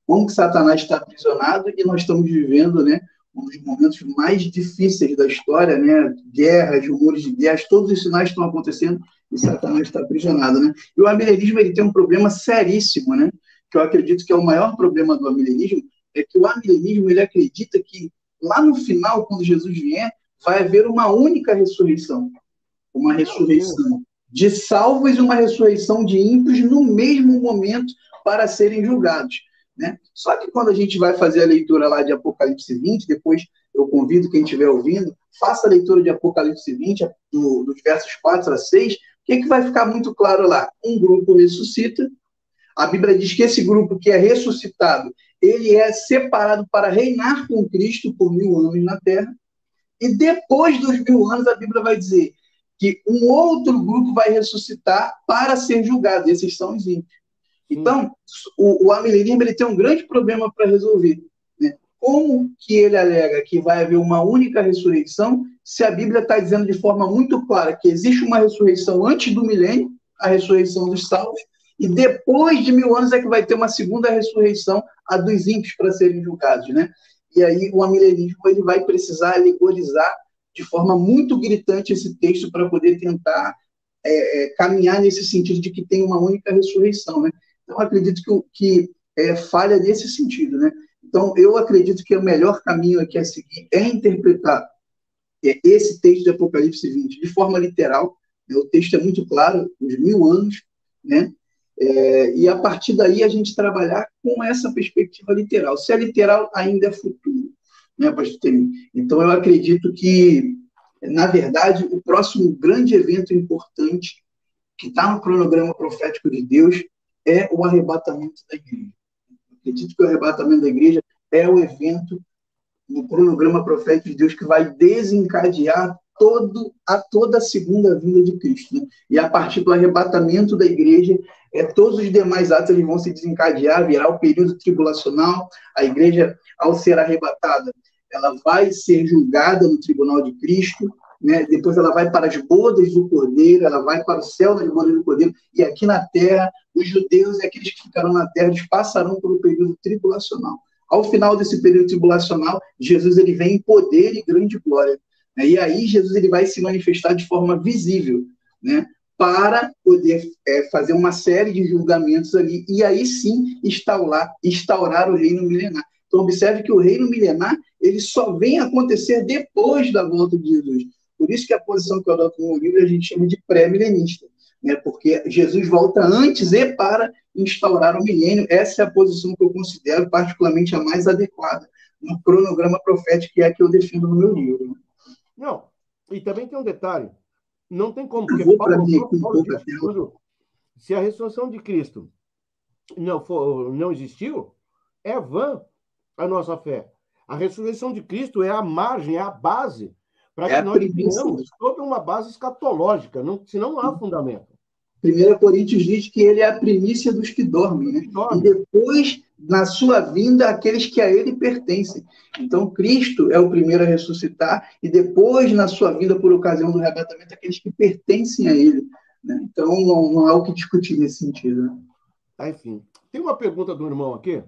S2: como que Satanás está aprisionado e nós estamos vivendo, né, um dos momentos mais difíceis da história, né? Guerras, rumores de guerras, todos os sinais estão acontecendo e Satanás está aprisionado, né? E o amilenismo ele tem um problema seríssimo, né? Que eu acredito que é o maior problema do amilenismo, é que o amilenismo ele acredita que lá no final, quando Jesus vier, vai haver uma única ressurreição. Uma ressurreição de salvos e uma ressurreição de ímpios no mesmo momento para serem julgados, né? Só que quando a gente vai fazer a leitura lá de Apocalipse 20, depois eu convido quem estiver ouvindo, faça a leitura de Apocalipse 20, dos versos 4 a 6, o que vai ficar muito claro lá? Um grupo ressuscita, a Bíblia diz que esse grupo que é ressuscitado, ele é separado para reinar com Cristo por 1000 anos na Terra. E depois dos 1000 anos, a Bíblia vai dizer que um outro grupo vai ressuscitar para ser julgado. Esses são os ímpios. Então, o amilenismo ele tem um grande problema para resolver, né? Como que ele alega que vai haver uma única ressurreição, se a Bíblia está dizendo de forma muito clara que existe uma ressurreição antes do milênio, a ressurreição dos salvos, e depois de 1000 anos é que vai ter uma segunda ressurreição, a dos ímpios, para serem julgados, né? E aí o amilenismo ele vai precisar alegorizar de forma muito gritante esse texto para poder tentar caminhar nesse sentido de que tem uma única ressurreição, né? Então, eu acredito que falha nesse sentido, né? Então, eu acredito que o melhor caminho aqui a seguir é interpretar esse texto de Apocalipse 20 de forma literal, né? O texto é muito claro, os 1000 anos, né? E a partir daí a gente trabalhar com essa perspectiva literal. Se é literal, ainda é futuro, né, pastor Temim? Então, eu acredito que, na verdade, o próximo grande evento importante que está no cronograma profético de Deus é o arrebatamento da igreja. Eu acredito que o arrebatamento da igreja é o evento no cronograma profético de Deus que vai desencadear toda a segunda vinda de Cristo, né? E a partir do arrebatamento da igreja, todos os demais atos eles vão se desencadear, virá o período tribulacional, a igreja, ao ser arrebatada, ela vai ser julgada no tribunal de Cristo, né? Depois ela vai para as bodas do Cordeiro, ela vai para o céu das bodas do Cordeiro, e aqui na terra, os judeus e aqueles que ficarão na terra, eles passarão pelo período tribulacional. Ao final desse período tribulacional, Jesus ele vem em poder e grande glória. E aí Jesus ele vai se manifestar de forma visível, né, para poder fazer uma série de julgamentos ali, e aí sim instaurar o reino milenar. Então observe que o reino milenar ele só vem acontecer depois da volta de Jesus. Por isso que a posição que eu adoto no livro a gente chama de pré-milenista, né? Porque Jesus volta antes e para instaurar o milênio. Essa é a posição que eu considero particularmente a mais adequada no cronograma profético, que é a que eu defendo no meu livro.
S1: Não, e também tem um detalhe. Não tem como, porque
S2: Eu vou para mim aqui um pouco
S1: disse, se a ressurreição de Cristo não existiu, é vã a nossa fé. A ressurreição de Cristo é a margem, é a base para que nós tenhamos toda uma base escatológica, senão não há fundamento.
S2: 1 Coríntios diz que ele é a primícia dos que dormem, né? E depois, na sua vinda, aqueles que a ele pertencem. Então, Cristo é o primeiro a ressuscitar, e depois, na sua vinda, por ocasião do arrebatamento, aqueles que pertencem a ele, né? Então, não há o que discutir nesse sentido, né?
S1: Enfim, tem uma pergunta do irmão aqui,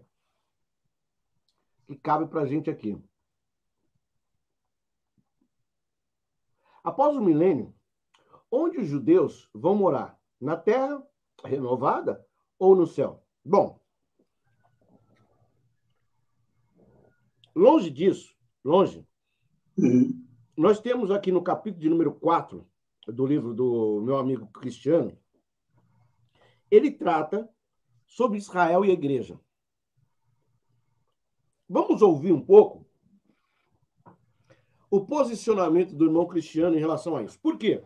S1: que cabe para a gente aqui. Após o milênio, onde os judeus vão morar? Na terra renovada ou no céu? Bom, longe disso, longe, nós temos aqui no capítulo de número 4 do livro do meu amigo Cristiano, ele trata sobre Israel e a igreja. Vamos ouvir um pouco o posicionamento do irmão Cristiano em relação a isso. Por quê?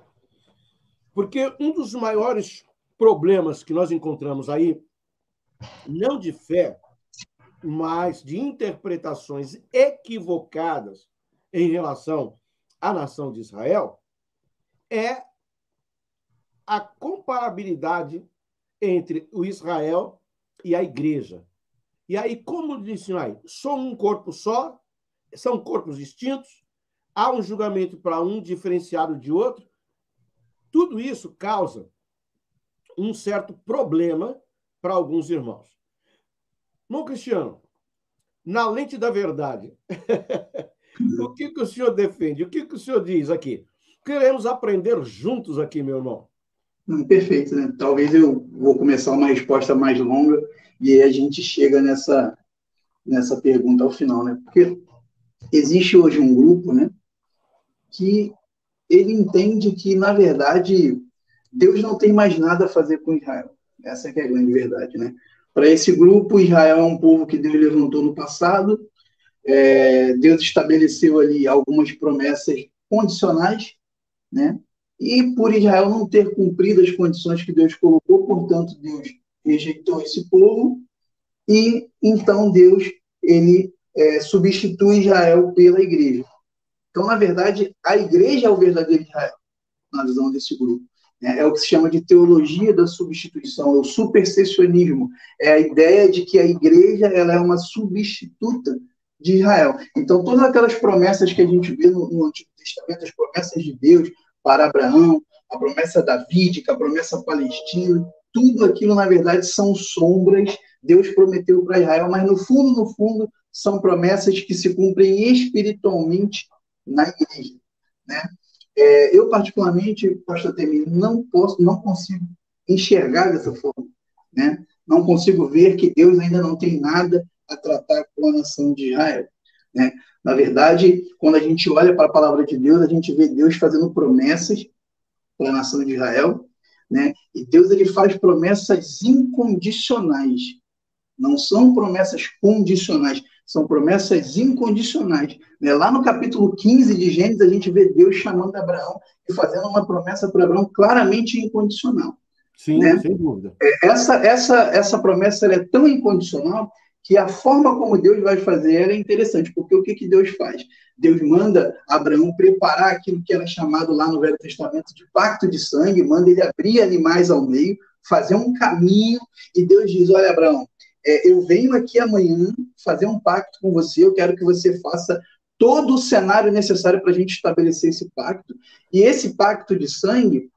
S1: Porque um dos maiores problemas que nós encontramos aí, não de fé, mas de interpretações equivocadas em relação à nação de Israel, é a comparabilidade entre o Israel e a igreja. E aí, como disse aí, são um corpo só, são corpos distintos, há um julgamento para um diferenciado de outro. Tudo isso causa um certo problema para alguns irmãos. Irmão Cristiano, na lente da verdade, o que o senhor defende? O que o senhor diz aqui? Queremos aprender juntos aqui, meu irmão.
S2: Perfeito, né? Talvez eu vou começar uma resposta mais longa e aí a gente chega nessa pergunta ao final, né? Porque existe hoje um grupo, né, que ele entende que, na verdade, Deus não tem mais nada a fazer com Israel. Essa que é a grande verdade, né? Para esse grupo, Israel é um povo que Deus levantou no passado, Deus estabeleceu ali algumas promessas condicionais, né? E por Israel não ter cumprido as condições que Deus colocou, portanto, Deus rejeitou esse povo, e então Deus ele substitui Israel pela igreja. Então, na verdade, a igreja é o verdadeiro Israel, na visão desse grupo. É o que se chama de teologia da substituição, é o supersessionismo, é a ideia de que a igreja ela é uma substituta de Israel. Então, todas aquelas promessas que a gente vê no Antigo Testamento, as promessas de Deus para Abraão, a promessa davídica, a promessa palestina, tudo aquilo, na verdade, são sombras. Deus prometeu para Israel, mas no fundo, são promessas que se cumprem espiritualmente na igreja, né? Eu, particularmente, pastor Temi, não consigo enxergar dessa forma, né? Não consigo ver que Deus ainda não tem nada a tratar com a nação de Israel, né? Na verdade, quando a gente olha para a palavra de Deus, a gente vê Deus fazendo promessas para a nação de Israel, né? E Deus ele faz promessas incondicionais. Não são promessas condicionais, são promessas incondicionais. Lá no capítulo 15 de Gênesis, a gente vê Deus chamando Abraão e fazendo uma promessa para Abraão claramente incondicional.
S1: Sim,
S2: né?
S1: Sem dúvida.
S2: Essa promessa ela é tão incondicional que a forma como Deus vai fazer ela é interessante, porque o que Deus faz? Deus manda Abraão preparar aquilo que era chamado lá no Velho Testamento de pacto de sangue, manda ele abrir animais ao meio, fazer um caminho, e Deus diz, olha, Abraão, eu venho aqui amanhã fazer um pacto com você, eu quero que você faça todo o cenário necessário para a gente estabelecer esse pacto. E esse pacto de sangue,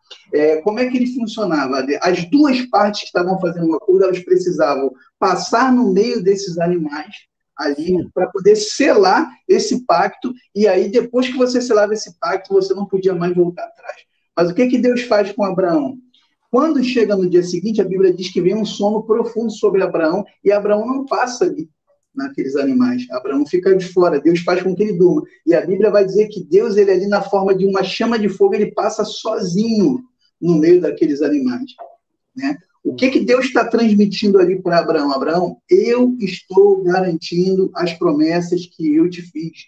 S2: como é que ele funcionava? As duas partes que estavam fazendo um acordo, elas precisavam passar no meio desses animais ali para poder selar esse pacto, e aí depois que você selava esse pacto, você não podia mais voltar atrás. Mas o que Deus faz com Abraão? Quando chega no dia seguinte, a Bíblia diz que vem um sono profundo sobre Abraão, e Abraão não passa ali. naqueles animais. Abraão fica de fora, Deus faz com que ele durma. E a Bíblia vai dizer que Deus, ele ali na forma de uma chama de fogo, ele passa sozinho no meio daqueles animais, né? O que Deus está transmitindo ali para Abraão? Abraão, eu estou garantindo as promessas que eu te fiz.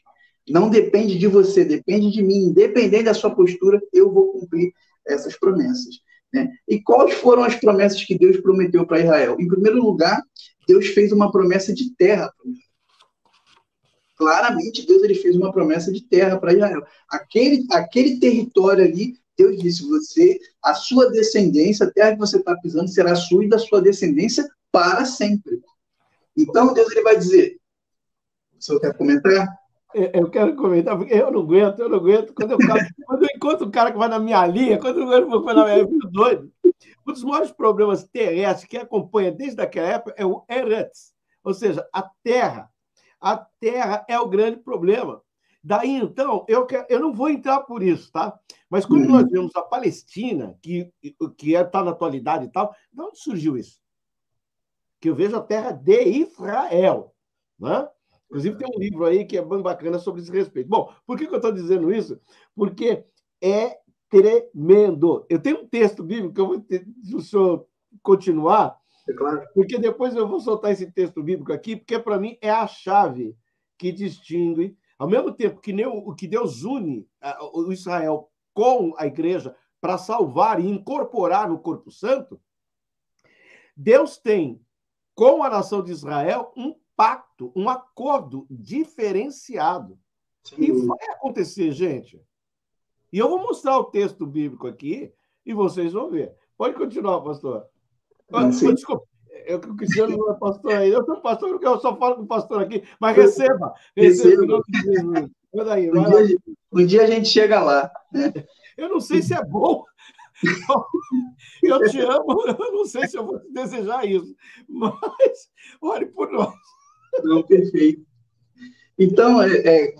S2: Não depende de você, depende de mim. Independente da sua postura, eu vou cumprir essas promessas, né? E quais foram as promessas que Deus prometeu para Israel? Em primeiro lugar, Deus fez uma promessa de terra. Claramente, Deus ele fez uma promessa de terra para Israel. Aquele território ali, Deus disse, a sua descendência, a terra que você está pisando, será sua e da sua descendência para sempre. Então, Deus ele vai dizer, o senhor quer comentar?
S1: Eu quero comentar, porque eu não aguento. Quando eu encontro um cara que vai na minha linha, quando eu vou na minha linha, eu fico doido. Um dos maiores problemas terrestres que acompanha desde aquela época é o Eretz, ou seja, a terra. A terra é o grande problema. Daí, então, eu não vou entrar por isso, tá? Mas quando nós vemos a Palestina, que está na atualidade e tal, de onde surgiu isso? Que eu vejo a terra de Israel, né? Inclusive, tem um livro aí que é bem bacana sobre esse respeito. Bom, por que eu estou dizendo isso? Porque é tremendo. Eu tenho um texto bíblico que eu vou ter, se o senhor continuar,
S2: É claro.
S1: porque depois eu vou soltar esse texto bíblico aqui, porque para mim é a chave que distingue, ao mesmo tempo que Deus une o Israel com a igreja para salvar e incorporar no corpo santo, Deus tem com a nação de Israel um pacto, um acordo diferenciado. Sim. E vai acontecer, gente. E eu vou mostrar o texto bíblico aqui e vocês vão ver. Pode continuar, pastor. Desculpa, o Cristiano não é pastor aí. Eu sou pastor porque eu só falo com o pastor aqui, mas receba em nome de Jesus. Daí,
S2: um dia a gente chega lá.
S1: Eu não sei se é bom. Eu te amo, eu não sei se eu vou desejar isso, mas ore por nós.
S2: Não, perfeito. Então,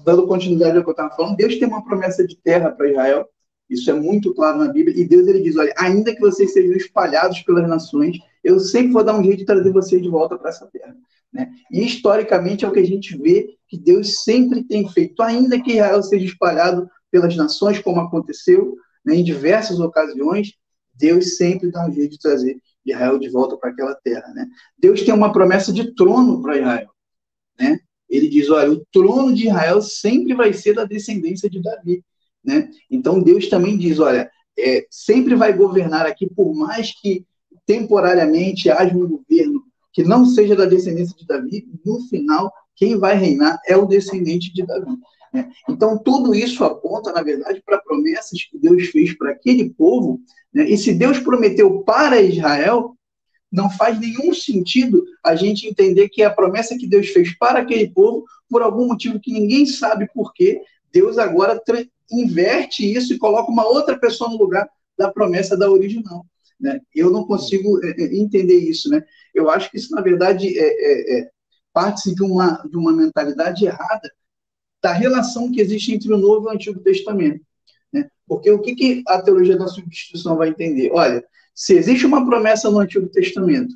S2: dando continuidade ao que eu estava falando, Deus tem uma promessa de terra para Israel, isso é muito claro na Bíblia, e Deus ele diz, olha, ainda que vocês sejam espalhados pelas nações, eu sempre vou dar um jeito de trazer vocês de volta para essa terra, né? E historicamente é o que a gente vê que Deus sempre tem feito, ainda que Israel seja espalhado pelas nações, como aconteceu, né, em diversas ocasiões, Deus sempre dá um jeito de trazer Israel de volta para aquela terra, né? Deus tem uma promessa de trono para Israel, né? Ele diz, olha, o trono de Israel sempre vai ser da descendência de Davi, né? Então Deus também diz, olha, sempre vai governar aqui, por mais que temporariamente haja um governo que não seja da descendência de Davi, no final, quem vai reinar é o descendente de Davi, né? Então tudo isso aponta, na verdade, para promessas que Deus fez para aquele povo, né? E se Deus prometeu para Israel, não faz nenhum sentido a gente entender que a promessa que Deus fez para aquele povo, por algum motivo que ninguém sabe por quê, Deus agora inverte isso e coloca uma outra pessoa no lugar da promessa da original, né? Eu não consigo entender isso, né? Eu acho que isso, na verdade, parte-se de uma mentalidade errada da relação que existe entre o Novo e o Antigo Testamento, né? Porque o que a teologia da substituição vai entender? Olha, se existe uma promessa no Antigo Testamento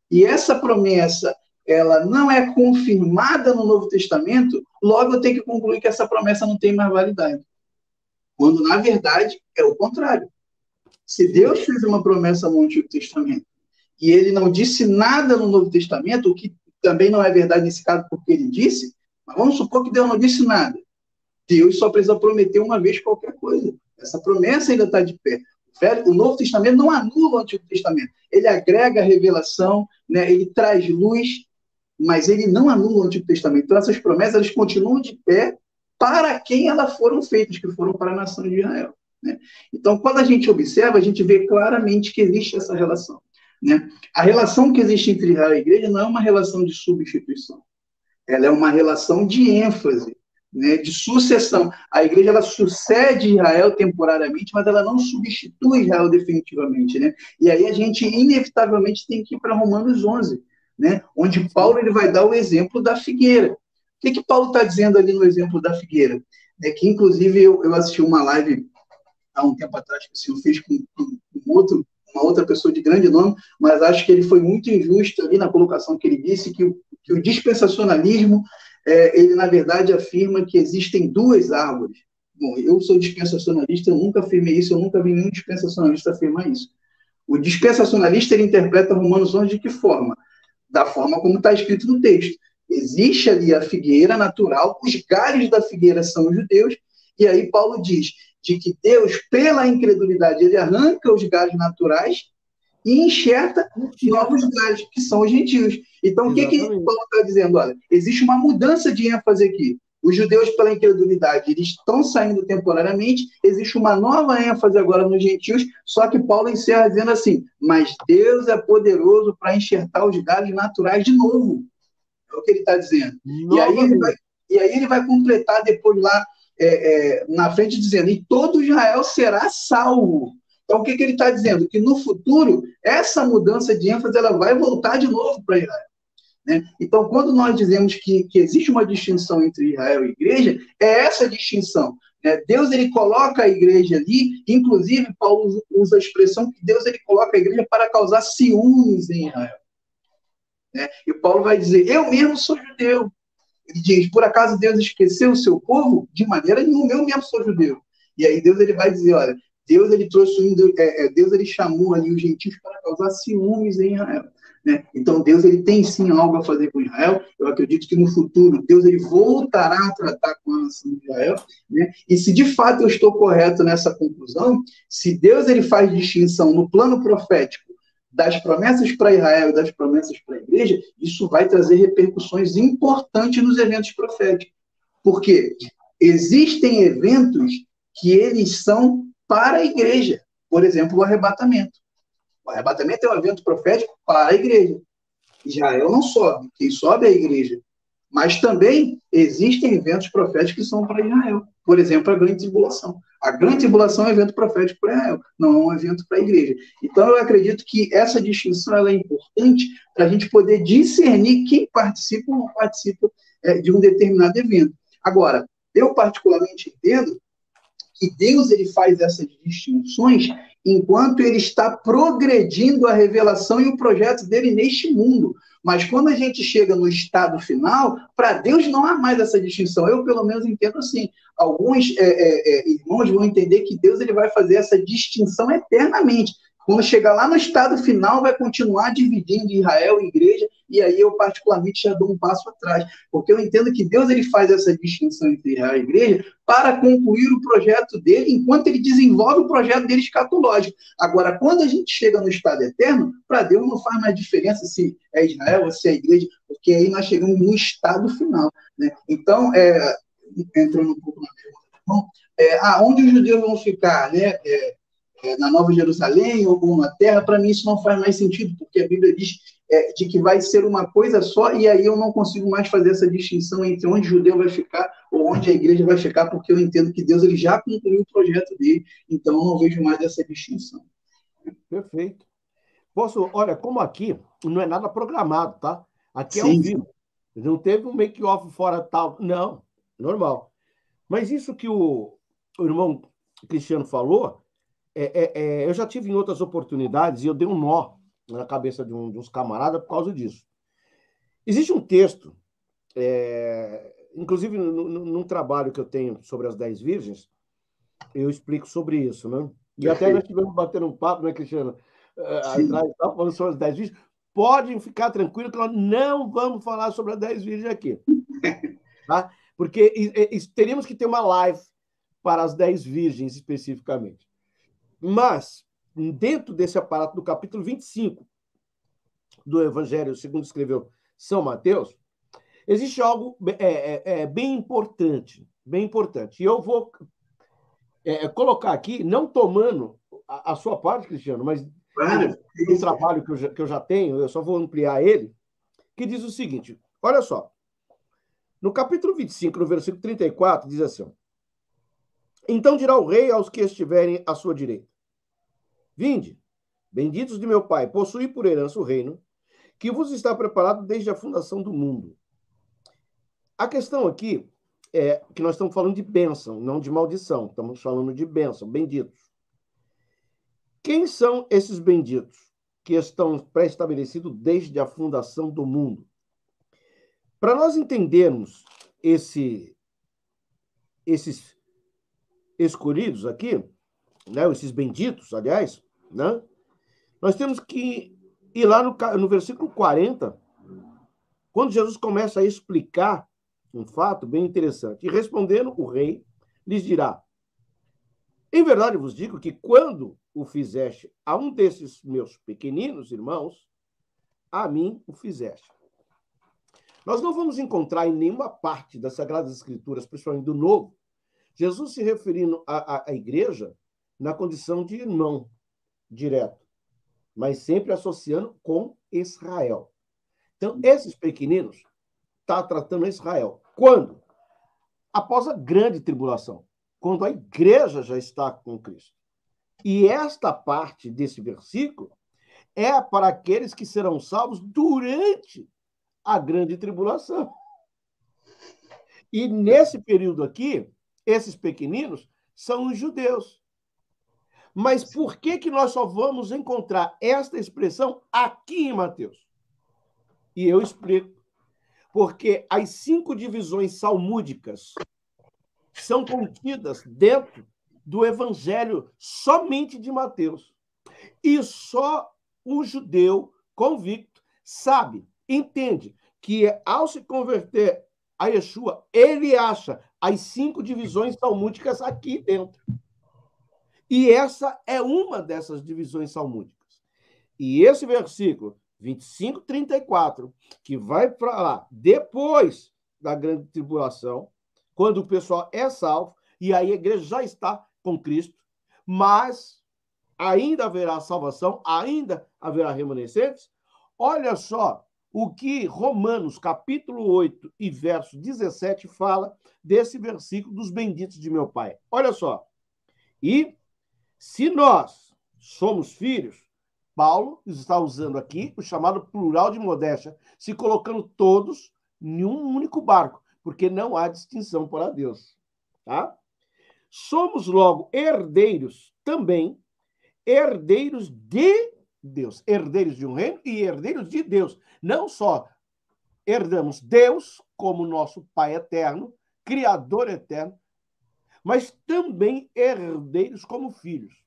S2: e essa promessa ela não é confirmada no Novo Testamento, logo eu tenho que concluir que essa promessa não tem mais validade. Quando, na verdade, é o contrário. Se Deus fez uma promessa no Antigo Testamento e ele não disse nada no Novo Testamento, o que também não é verdade nesse caso porque ele disse, mas vamos supor que Deus não disse nada. Deus só precisa prometer uma vez qualquer coisa. Essa promessa ainda está de pé. O Novo Testamento não anula o Antigo Testamento. Ele agrega revelação, né? Ele traz luz, mas ele não anula o Antigo Testamento. Então, essas promessas elas continuam de pé para quem elas foram feitas, que foram para a nação de Israel, né? Então, quando a gente observa, a gente vê claramente que existe essa relação, né? A relação que existe entre Israel e a igreja não é uma relação de substituição. Ela é uma relação de ênfase, né, de sucessão. A igreja ela sucede Israel temporariamente, mas ela não substitui Israel definitivamente, né? E aí a gente inevitavelmente tem que ir para Romanos 11, né, onde Paulo ele vai dar o exemplo da figueira. O que Paulo está dizendo ali no exemplo da figueira? É que, inclusive, eu assisti uma live há um tempo atrás que o senhor fez com uma outra pessoa de grande nome, mas acho que ele foi muito injusto ali na colocação que ele disse que que o dispensacionalismo, ele, na verdade, afirma que existem duas árvores. Bom, eu sou dispensacionalista, eu nunca afirmei isso, eu nunca vi nenhum dispensacionalista afirmar isso. O dispensacionalista, ele interpreta Romanos 11 de que forma? Da forma como está escrito no texto. Existe ali a figueira natural, os galhos da figueira são os judeus, e aí Paulo diz de que Deus, pela incredulidade, ele arranca os galhos naturais e enxerta novos galhos, que são os gentios. Então, o que Paulo está dizendo? Olha, existe uma mudança de ênfase aqui. Os judeus, pela incredulidade, eles estão saindo temporariamente, existe uma nova ênfase agora nos gentios, só que Paulo encerra dizendo assim, mas Deus é poderoso para enxertar os galhos naturais de novo. É o que ele está dizendo. E aí ele vai completar depois lá, na frente, dizendo, e todo Israel será salvo. Então, o que ele está dizendo? Que no futuro, essa mudança de ênfase ela vai voltar de novo para Israel. Né? Então, quando nós dizemos que existe uma distinção entre Israel e igreja, é essa distinção. Né? Deus ele coloca a igreja ali, inclusive Paulo usa a expressão que Deus ele coloca a igreja para causar ciúmes em Israel. Né? E Paulo vai dizer, eu mesmo sou judeu. Ele diz, por acaso Deus esqueceu o seu povo? De maneira nenhuma, eu mesmo sou judeu. E aí Deus ele vai dizer, olha, Deus ele trouxe, Deus ele chamou ali os gentios para causar ciúmes em Israel. Né? Então Deus ele tem sim algo a fazer com Israel. Eu acredito que no futuro Deus ele voltará a tratar com a nação de Israel. Né? E se de fato eu estou correto nessa conclusão, se Deus ele faz distinção no plano profético das promessas para Israel e das promessas para a igreja, isso vai trazer repercussões importantes nos eventos proféticos. Porque existem eventos que eles são para a igreja. Por exemplo, o arrebatamento. O arrebatamento é um evento profético para a igreja. Israel não sobe, quem sobe é a igreja. Mas também existem eventos proféticos que são para Israel. Por exemplo, a grande tribulação. A grande tribulação é um evento profético para Israel, não é um evento para a igreja. Então, eu acredito que essa distinção ela é importante para a gente poder discernir quem participa ou não participa de um determinado evento. Agora, eu particularmente entendo que Deus ele faz essas distinções enquanto ele está progredindo a revelação e o projeto dele neste mundo. Mas quando a gente chega no estado final, para Deus não há mais essa distinção. Eu, pelo menos, entendo assim. Alguns irmãos vão entender que Deus ele vai fazer essa distinção eternamente. Quando chegar lá no estado final, vai continuar dividindo Israel e igreja, e aí eu particularmente já dou um passo atrás, porque eu entendo que Deus ele faz essa distinção entre Israel e igreja para concluir o projeto dele, enquanto ele desenvolve o projeto dele escatológico. Agora, quando a gente chega no estado eterno, para Deus não faz mais diferença se é Israel ou se é igreja, porque aí nós chegamos no estado final. Né? Então, entrando um pouco na pergunta, onde os judeus vão ficar, né? Na Nova Jerusalém ou na Terra, para mim isso não faz mais sentido, porque a Bíblia diz de que vai ser uma coisa só, e aí eu não consigo mais fazer essa distinção entre onde o judeu vai ficar ou onde a igreja vai ficar, porque eu entendo que Deus ele já concluiu o projeto dele, então eu não vejo mais essa distinção.
S1: Perfeito. Olha, como aqui não é nada programado, tá? Aqui é ao
S2: Sim.
S1: vivo. Não teve um make-off fora tal. Não, normal. Mas isso que o irmão Cristiano falou, eu já tive em outras oportunidades e eu dei um nó na cabeça de uns camaradas por causa disso. Existe um texto, inclusive num trabalho que eu tenho sobre as 10 virgens, eu explico sobre isso, né? E até nós tivemos batendo um papo, né, Cristiano? Atrás, falando sobre as 10 virgens. Podem ficar tranquilos que nós não vamos falar sobre as 10 virgens aqui. Tá? Porque teríamos que ter uma live para as 10 virgens especificamente. Mas, dentro desse aparato do capítulo 25 do Evangelho, segundo escreveu São Mateus, existe algo bem importante, bem importante. E eu vou colocar aqui, não tomando a sua parte, Cristiano, mas um trabalho que eu já tenho, eu só vou ampliar ele, que diz o seguinte, olha só, no capítulo 25, no versículo 34, diz assim, então dirá o rei aos que estiverem à sua direita, vinde, benditos de meu Pai, possuí por herança o reino, que vos está preparado desde a fundação do mundo. A questão aqui é que nós estamos falando de bênção, não de maldição. Estamos falando de bênção, benditos. Quem são esses benditos que estão pré-estabelecidos desde a fundação do mundo? Para nós entendermos esses escolhidos aqui, né, esses benditos, aliás, né, nós temos que ir lá no versículo 40, quando Jesus começa a explicar um fato bem interessante. E respondendo o rei, lhes dirá: em verdade vos digo que quando o fizeste a um desses meus pequeninos irmãos, a mim o fizeste. Nós não vamos encontrar em nenhuma parte das Sagradas Escrituras, principalmente do Novo, Jesus se referindo à igreja na condição de irmão direto, mas sempre associando com Israel. Então, esses pequeninos está tratando Israel. Quando? Após a grande tribulação, quando a igreja já está com Cristo. E esta parte desse versículo é para aqueles que serão salvos durante a grande tribulação. E nesse período aqui, esses pequeninos são os judeus. Mas por que nós só vamos encontrar esta expressão aqui em Mateus? E eu explico. Porque as 5 divisões salmúdicas são contidas dentro do evangelho somente de Mateus. E só o judeu convicto sabe, entende, que ao se converter a Yeshua, ele acha as 5 divisões talmúdicas aqui dentro. E essa é uma dessas divisões salmúdicas. E esse versículo 25, 34, que vai para lá depois da grande tribulação, quando o pessoal é salvo, e aí a igreja já está com Cristo, mas ainda haverá salvação, ainda haverá remanescentes. Olha só o que Romanos, capítulo 8 e verso 17, fala desse versículo dos benditos de meu Pai. Olha só. E se nós somos filhos, Paulo está usando aqui o chamado plural de modéstia, se colocando todos em um único barco, porque não há distinção para Deus. Tá? Somos, logo, herdeiros também, herdeiros de Deus, herdeiros de um reino e herdeiros de Deus. Não só herdamos Deus como nosso Pai eterno, Criador eterno, mas também herdeiros como filhos.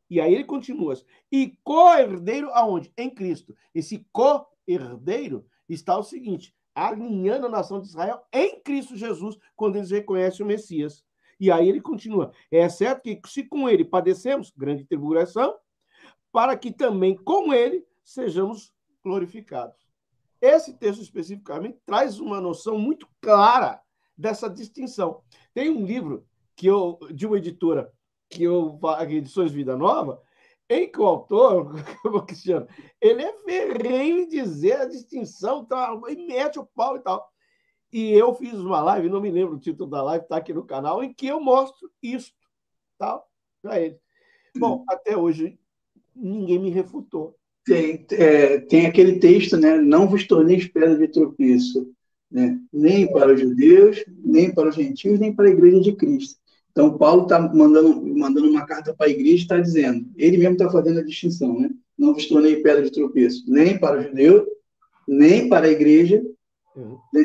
S1: E aí ele continua. E co-herdeiro aonde? Em Cristo. Esse co-herdeiro está o seguinte, alinhando a nação de Israel em Cristo Jesus, quando eles reconhecem o Messias. E aí ele continua. É certo que se com ele padecemos grande tribulação, para que também com ele sejamos glorificados. Esse texto especificamente traz uma noção muito clara dessa distinção. Tem um livro de uma editora Edições Vida Nova, em que o autor, o Cristiano, ele é ferrenho em dizer a distinção, tá, e mete o pau e tal. E eu fiz uma live, não me lembro o título da live, está aqui no canal, em que eu mostro isso, tá, para ele. Bom, até hoje ninguém me refutou.
S2: Tem aquele texto, né? Não vos torneis pedra de tropeço, né? Nem para os judeus, nem para os gentios, nem para a igreja de Cristo. Então, Paulo está mandando uma carta para a igreja e está dizendo, ele mesmo está fazendo a distinção, né? Não vos tornei pedra de tropeço, nem para o judeu, nem para a igreja,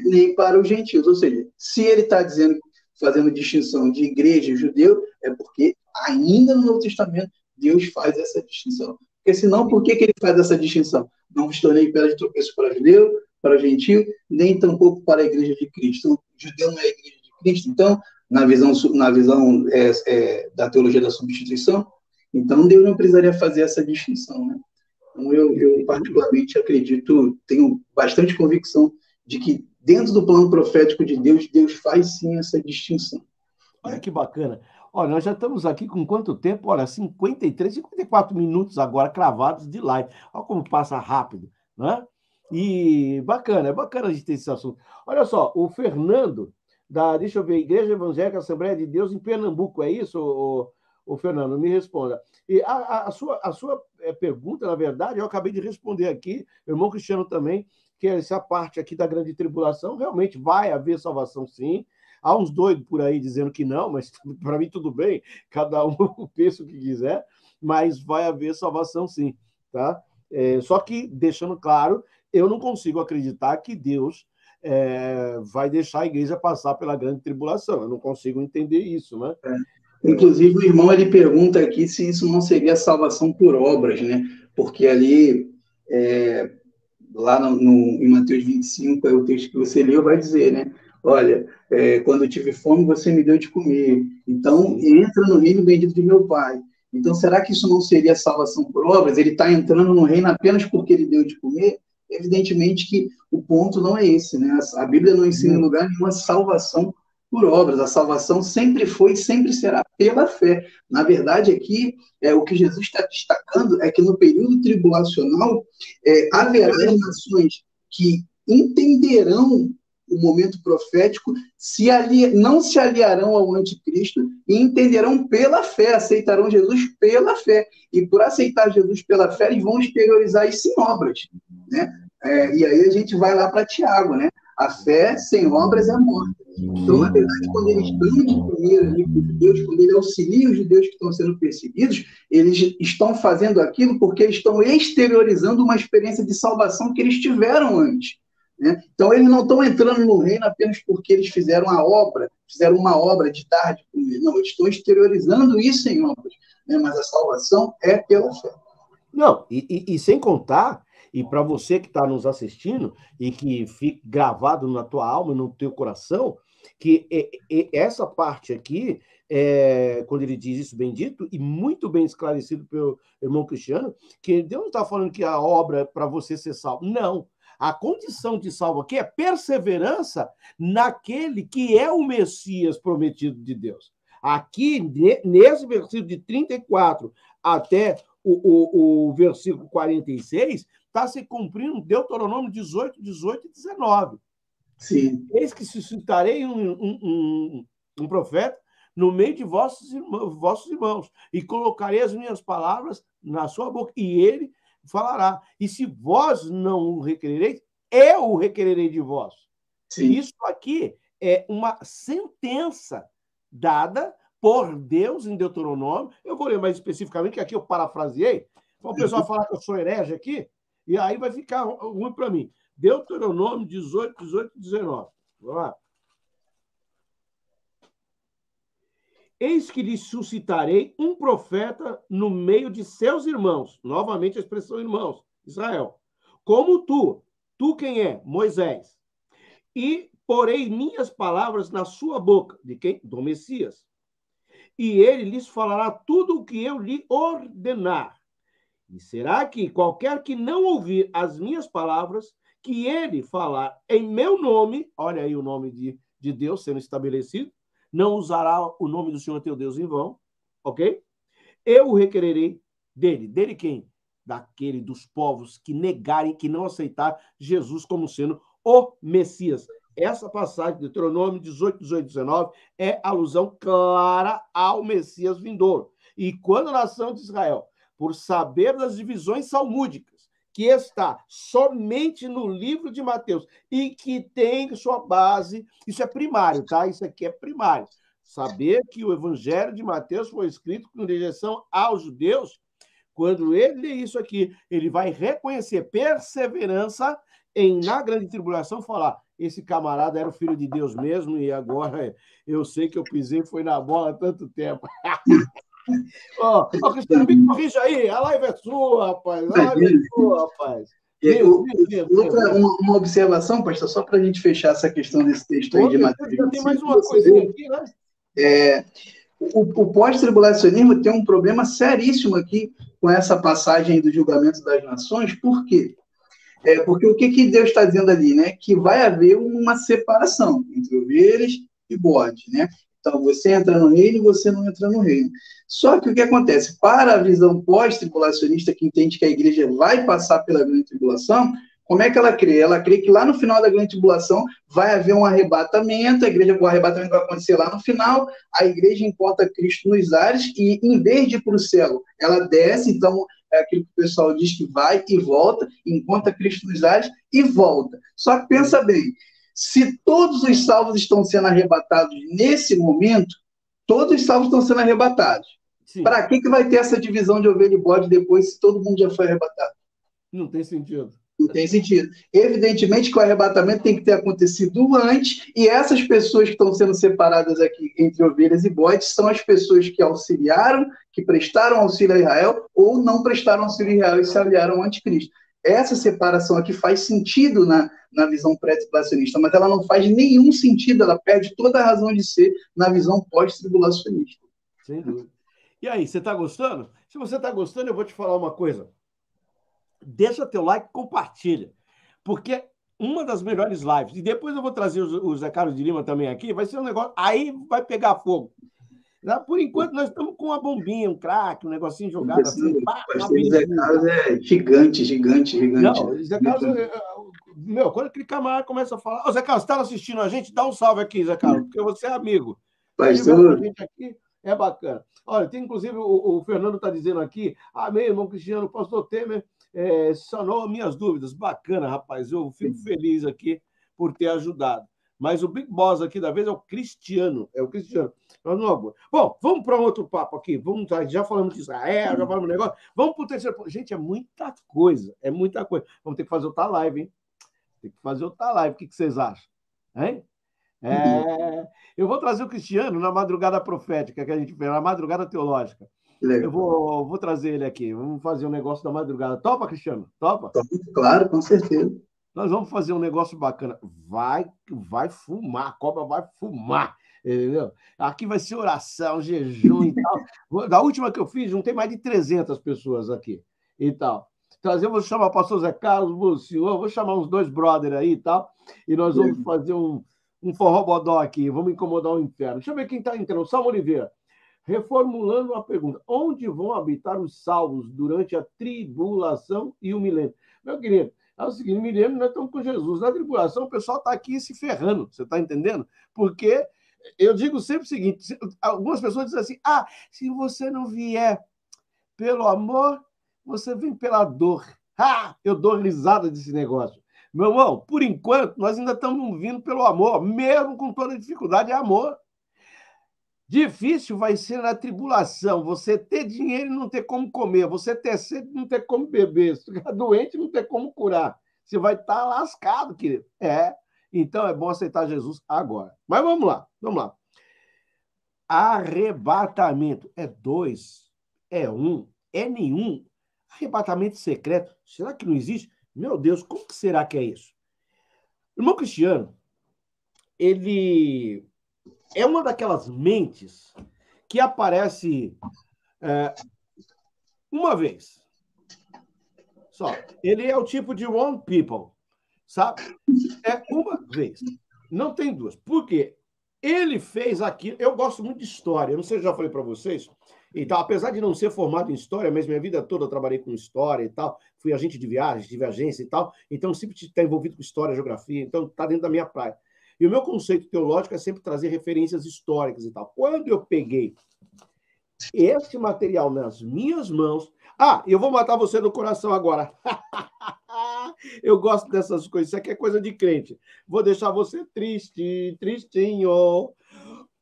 S2: nem para os gentios. Ou seja, se ele está dizendo, fazendo distinção de igreja e judeu, é porque ainda no Novo Testamento Deus faz essa distinção. Porque senão, por que ele faz essa distinção? Não vos tornei pedra de tropeço para judeu, para gentio, nem tampouco para a igreja de Cristo. O judeu não é a igreja de Cristo. Então, na visão da teologia da substituição, então Deus não precisaria fazer essa distinção, né? Então, eu particularmente acredito, tenho bastante convicção de que dentro do plano profético de Deus, Deus faz sim essa distinção.
S1: Olha que bacana. Olha, nós já estamos aqui com quanto tempo? Olha, 53, 54 minutos agora cravados de live. Olha como passa rápido, né? E é bacana a gente ter esse assunto. Olha só, o Fernando, deixa eu ver, Igreja Evangélica Assembleia de Deus em Pernambuco, é isso, o Fernando? Me responda. E a sua pergunta, na verdade, eu acabei de responder aqui, meu irmão Cristiano também, que essa parte aqui da grande tribulação, realmente vai haver salvação, sim. Há uns doidos por aí dizendo que não, mas para mim tudo bem, cada um pensa o que quiser, mas vai haver salvação, sim. Tá? Só que, deixando claro, eu não consigo acreditar que Deus vai deixar a igreja passar pela grande tribulação. Eu não consigo entender isso, né?
S2: Inclusive, o irmão ele pergunta aqui se isso não seria salvação por obras, né? Porque ali, lá em Mateus 25, é o texto que você leu, vai dizer, né? Olha, quando eu tive fome, você me deu de comer. Então, entra no reino bendito de meu Pai. Então, será que isso não seria salvação por obras? Ele está entrando no reino apenas porque ele deu de comer? Evidentemente que o ponto não é esse, né? A Bíblia não ensina em lugar nenhuma salvação por obras. A salvação sempre foi e sempre será pela fé. Na verdade, aqui, o que Jesus está destacando é que no período tribulacional haverá nações que entenderão o momento profético, não se aliarão ao anticristo e entenderão pela fé, aceitarão Jesus pela fé. E por aceitar Jesus pela fé, eles vão exteriorizar isso em obras, né? E aí a gente vai lá para Tiago, né? A fé sem obras é morta. Então, na verdade, quando eles dão de primeiro ali para os judeus, quando ele auxilia os judeus que estão sendo perseguidos, eles estão fazendo aquilo porque eles estão exteriorizando uma experiência de salvação que eles tiveram antes, né? Então, eles não estão entrando no reino apenas porque eles fizeram uma obra de dar de comer. Não, eles estão exteriorizando isso em obras, né? Mas a salvação é pela fé.
S1: Não, e sem contar, e para você que está nos assistindo e que fique gravado na tua alma, no teu coração, que essa parte aqui, quando ele diz isso bem dito, e muito bem esclarecido pelo irmão Cristiano, que Deus não está falando que a obra é para você ser salvo. Não. A condição de salvo aqui é perseverança naquele que é o Messias prometido de Deus. Aqui, nesse versículo de 34 até o versículo 46, está se cumprindo Deuteronômio 18, 18 e 19.
S2: Sim.
S1: Eis que suscitarei um profeta no meio de vossos irmãos, e colocarei as minhas palavras na sua boca, e ele falará. E se vós não o requerereis, eu o requererei de vós. Sim. Isso aqui é uma sentença dada por Deus em Deuteronômio. Eu vou ler mais especificamente, que aqui eu parafraseei. O pessoal falar que eu sou herege aqui, e aí vai ficar ruim para mim. Deuteronômio 18, 18 e 19. Vamos lá. Eis que lhe suscitarei um profeta no meio de seus irmãos. Novamente a expressão irmãos, Israel. Como tu quem é? Moisés. E porei minhas palavras na sua boca. De quem? Do Messias. E ele lhes falará tudo o que eu lhe ordenar. E será que qualquer que não ouvir as minhas palavras, que ele falar em meu nome, olha aí o nome de Deus sendo estabelecido, não usará o nome do Senhor teu Deus em vão, ok? Eu o requererei dele. Dele quem? Daquele dos povos que negarem, que não aceitar Jesus como sendo o Messias. Essa passagem de Deuteronômio 18, 18 e 19 é alusão clara ao Messias vindouro. E quando a nação de Israel, por saber das divisões salmúdicas, que está somente no livro de Mateus e que tem sua base, isso é primário, tá? Isso aqui é primário. Saber que o Evangelho de Mateus foi escrito com direção aos judeus, quando ele lê isso aqui, ele vai reconhecer perseverança na grande tribulação, falar, esse camarada era o filho de Deus mesmo e agora eu sei que eu pisei foi na bola há tanto tempo. Cristiano, me corrija aí, a live é sua, rapaz. A live é sua, rapaz.
S2: Uma observação, pastor, só para a gente fechar essa questão desse texto aí de Mateus.
S1: Já tem mais uma coisinha aqui, né?
S2: O pós-tribulacionismo tem um problema seríssimo aqui com essa passagem do julgamento das nações. Por quê? Porque o que Deus está dizendo ali, né? Que vai haver uma separação entre ovelhas e bode, né? Então, você entra no reino e você não entra no reino. Só que o que acontece? Para a visão pós-tribulacionista, que entende que a igreja vai passar pela grande tribulação, como é que ela crê? Ela crê que lá no final da grande tribulação vai haver um arrebatamento, o arrebatamento vai acontecer lá no final, a igreja encontra Cristo nos ares e, em vez de ir para o céu, ela desce, então é aquilo que o pessoal diz que vai e volta, encontra Cristo nos ares e volta. Só que pensa bem, se todos os salvos estão sendo arrebatados nesse momento, todos os salvos estão sendo arrebatados. Para que vai ter essa divisão de ovelha e bode depois, se todo mundo já foi arrebatado?
S1: Não tem sentido.
S2: Não tem sentido. Evidentemente que o arrebatamento tem que ter acontecido antes, e essas pessoas que estão sendo separadas aqui entre ovelhas e bodes são as pessoas que auxiliaram, que prestaram auxílio a Israel, ou não prestaram auxílio a Israel e se aliaram ao anticristo. Essa separação aqui faz sentido na visão pré-tribulacionista, mas ela não faz nenhum sentido, ela perde toda a razão de ser na visão pós-tribulacionista.
S1: Sem dúvida. E aí, você está gostando? Se você está gostando, eu vou te falar uma coisa. Deixa teu like, compartilha. Porque uma das melhores lives, e depois eu vou trazer o Zé Carlos de Lima também aqui, vai ser um negócio, aí vai pegar fogo. Por enquanto, nós estamos com uma bombinha, um crack, um negocinho jogado assim.
S2: O pastor Zé Carlos é gigante, gigante, gigante.
S1: Não, Zé Carlos, meu, quando aquele camarada começa a falar, Zé Carlos, você está assistindo a gente? Dá um salve aqui, Zé Carlos, porque você é amigo.
S2: Pastor...
S1: A gente aqui é bacana. Olha, tem inclusive o Fernando está dizendo aqui, meu irmão Cristiano, o pastor Temer sanou minhas dúvidas. Bacana, rapaz, eu fico feliz aqui por ter ajudado. Mas o Big Boss aqui da vez é o Cristiano. Bom, vamos para um outro papo aqui. Já falamos de Israel, já falamos de negócio. Vamos para o terceiro ponto. Gente, é muita coisa. Vamos ter que fazer outra live, hein? Tem que fazer outra live. O que vocês acham? Hein? Eu vou trazer o Cristiano na madrugada profética que a gente fez, na madrugada teológica. Eu vou trazer ele aqui. Vamos fazer um negócio da madrugada. Topa, Cristiano? Topa?
S2: Claro, com certeza.
S1: Nós vamos fazer um negócio bacana. Vai fumar, a cobra vai fumar. Entendeu? Aqui vai ser oração, jejum e tal. Da última que eu fiz, juntei mais de 300 pessoas aqui e tal. Eu vou chamar o pastor Zé Carlos, o senhor, vou chamar uns 2 brothers aí e tal, e nós vamos fazer um forró bodó aqui, vamos incomodar o inferno. Deixa eu ver quem está entrando. Salmo Oliveira. Reformulando a pergunta, onde vão habitar os salvos durante a tribulação e o milênio? Meu querido, é o seguinte, no milênio nós estamos com Jesus. Na tribulação o pessoal está aqui se ferrando, você está entendendo? Porque eu digo sempre o seguinte, algumas pessoas dizem assim, se você não vier pelo amor, você vem pela dor. Eu dou risada desse negócio. Meu irmão, por enquanto, nós ainda estamos vindo pelo amor, mesmo com toda a dificuldade, é amor. Difícil vai ser na tribulação, você ter dinheiro e não ter como comer, você ter sede e não ter como beber, se ficar doente não ter como curar. Você vai estar lascado, querido. Então é bom aceitar Jesus agora. Mas vamos lá. Arrebatamento. É 2, é 1, é nenhum. Arrebatamento secreto. Será que não existe? Meu Deus, como que será que é isso? O irmão Cristiano, ele é uma daquelas mentes que aparece uma vez só. Ele é o tipo de one people, sabe? É uma vez. Não tem duas. Por quê? Ele fez aquilo. Eu gosto muito de história. Eu não sei se eu já falei para vocês. Então, apesar de não ser formado em história, mas minha vida toda eu trabalhei com história e tal. Fui agente de viagens, tive agência e tal. Então, sempre está envolvido com história, geografia. Então, está dentro da minha praia. E o meu conceito teológico é sempre trazer referências históricas e tal. Quando eu peguei esse material nas minhas mãos... eu vou matar você no coração agora. Eu gosto dessas coisas. Isso aqui é coisa de crente. Vou deixar você triste, tristinho.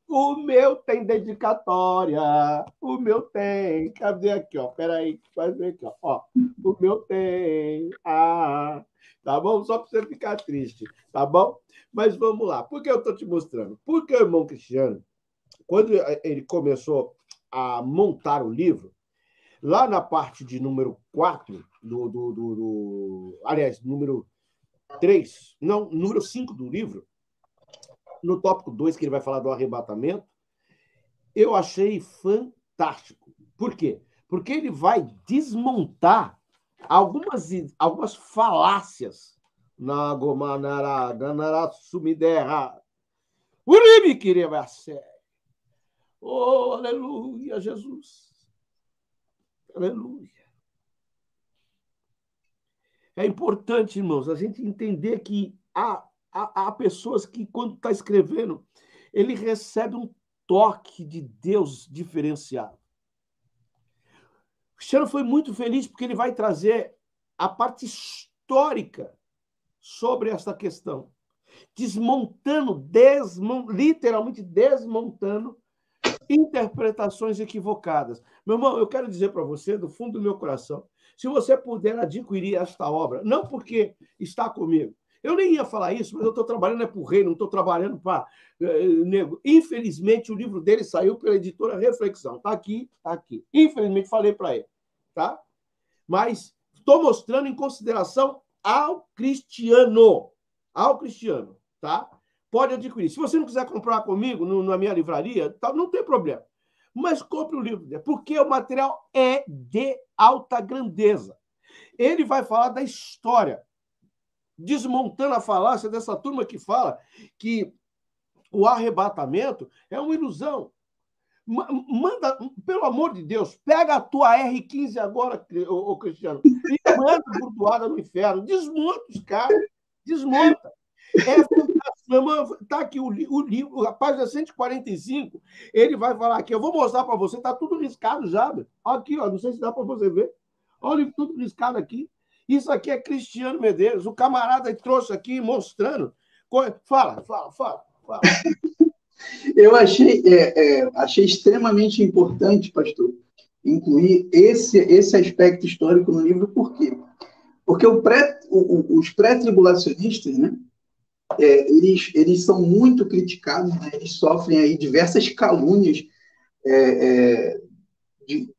S1: O meu tem dedicatória. O meu tem... Cadê aqui, ó? Peraí. Vai ver aqui, ó. O meu tem... Tá bom? Só para você ficar triste, tá bom? Mas vamos lá. Por que eu estou te mostrando? Porque o irmão Cristiano, quando ele começou a montar o livro, lá na parte de número 4, aliás, número 3, não, número 5 do livro, no tópico 2, que ele vai falar do arrebatamento, eu achei fantástico. Por quê? Porque ele vai desmontar algumas falácias na Gomanara Sumiderra. Uribe queria ser. Oh, aleluia, Jesus. Aleluia. É importante, irmãos, a gente entender que há pessoas que, quando está escrevendo, ele recebe um toque de Deus diferenciado. O Cristiano foi muito feliz porque ele vai trazer a parte histórica sobre essa questão, desmontando, literalmente desmontando interpretações equivocadas. Meu irmão, eu quero dizer para você, do fundo do meu coração, se você puder adquirir esta obra, não porque está comigo. Eu nem ia falar isso, mas eu estou trabalhando para o rei, não estou trabalhando para nego. Infelizmente, o livro dele saiu pela editora Reflexão. Está aqui, está aqui. Infelizmente, falei para ele. Tá? Mas estou mostrando em consideração ao cristiano. Ao cristiano. Tá? Pode adquirir. Se você não quiser comprar comigo na minha livraria, não tem problema. Mas compre o livro dele, porque o material é de alta grandeza. Ele vai falar da história, desmontando a falácia dessa turma que fala que o arrebatamento é uma ilusão. Manda, pelo amor de Deus, pega a tua R15 agora, ô Cristiano, e manda burdoada no inferno. Desmonta os caras, desmonta. É fantástico. Está aqui o livro, a página 145, ele vai falar aqui, eu vou mostrar para você, está tudo riscado já. Aqui, ó, não sei se dá para você ver. Olha o livro tudo riscado aqui. Isso aqui é Cristiano Medeiros, o camarada trouxe aqui mostrando. Fala.
S2: Eu achei extremamente importante, pastor, incluir esse aspecto histórico no livro, por quê? Porque os pré-tribulacionistas, né, eles são muito criticados, né, eles sofrem aí diversas calúnias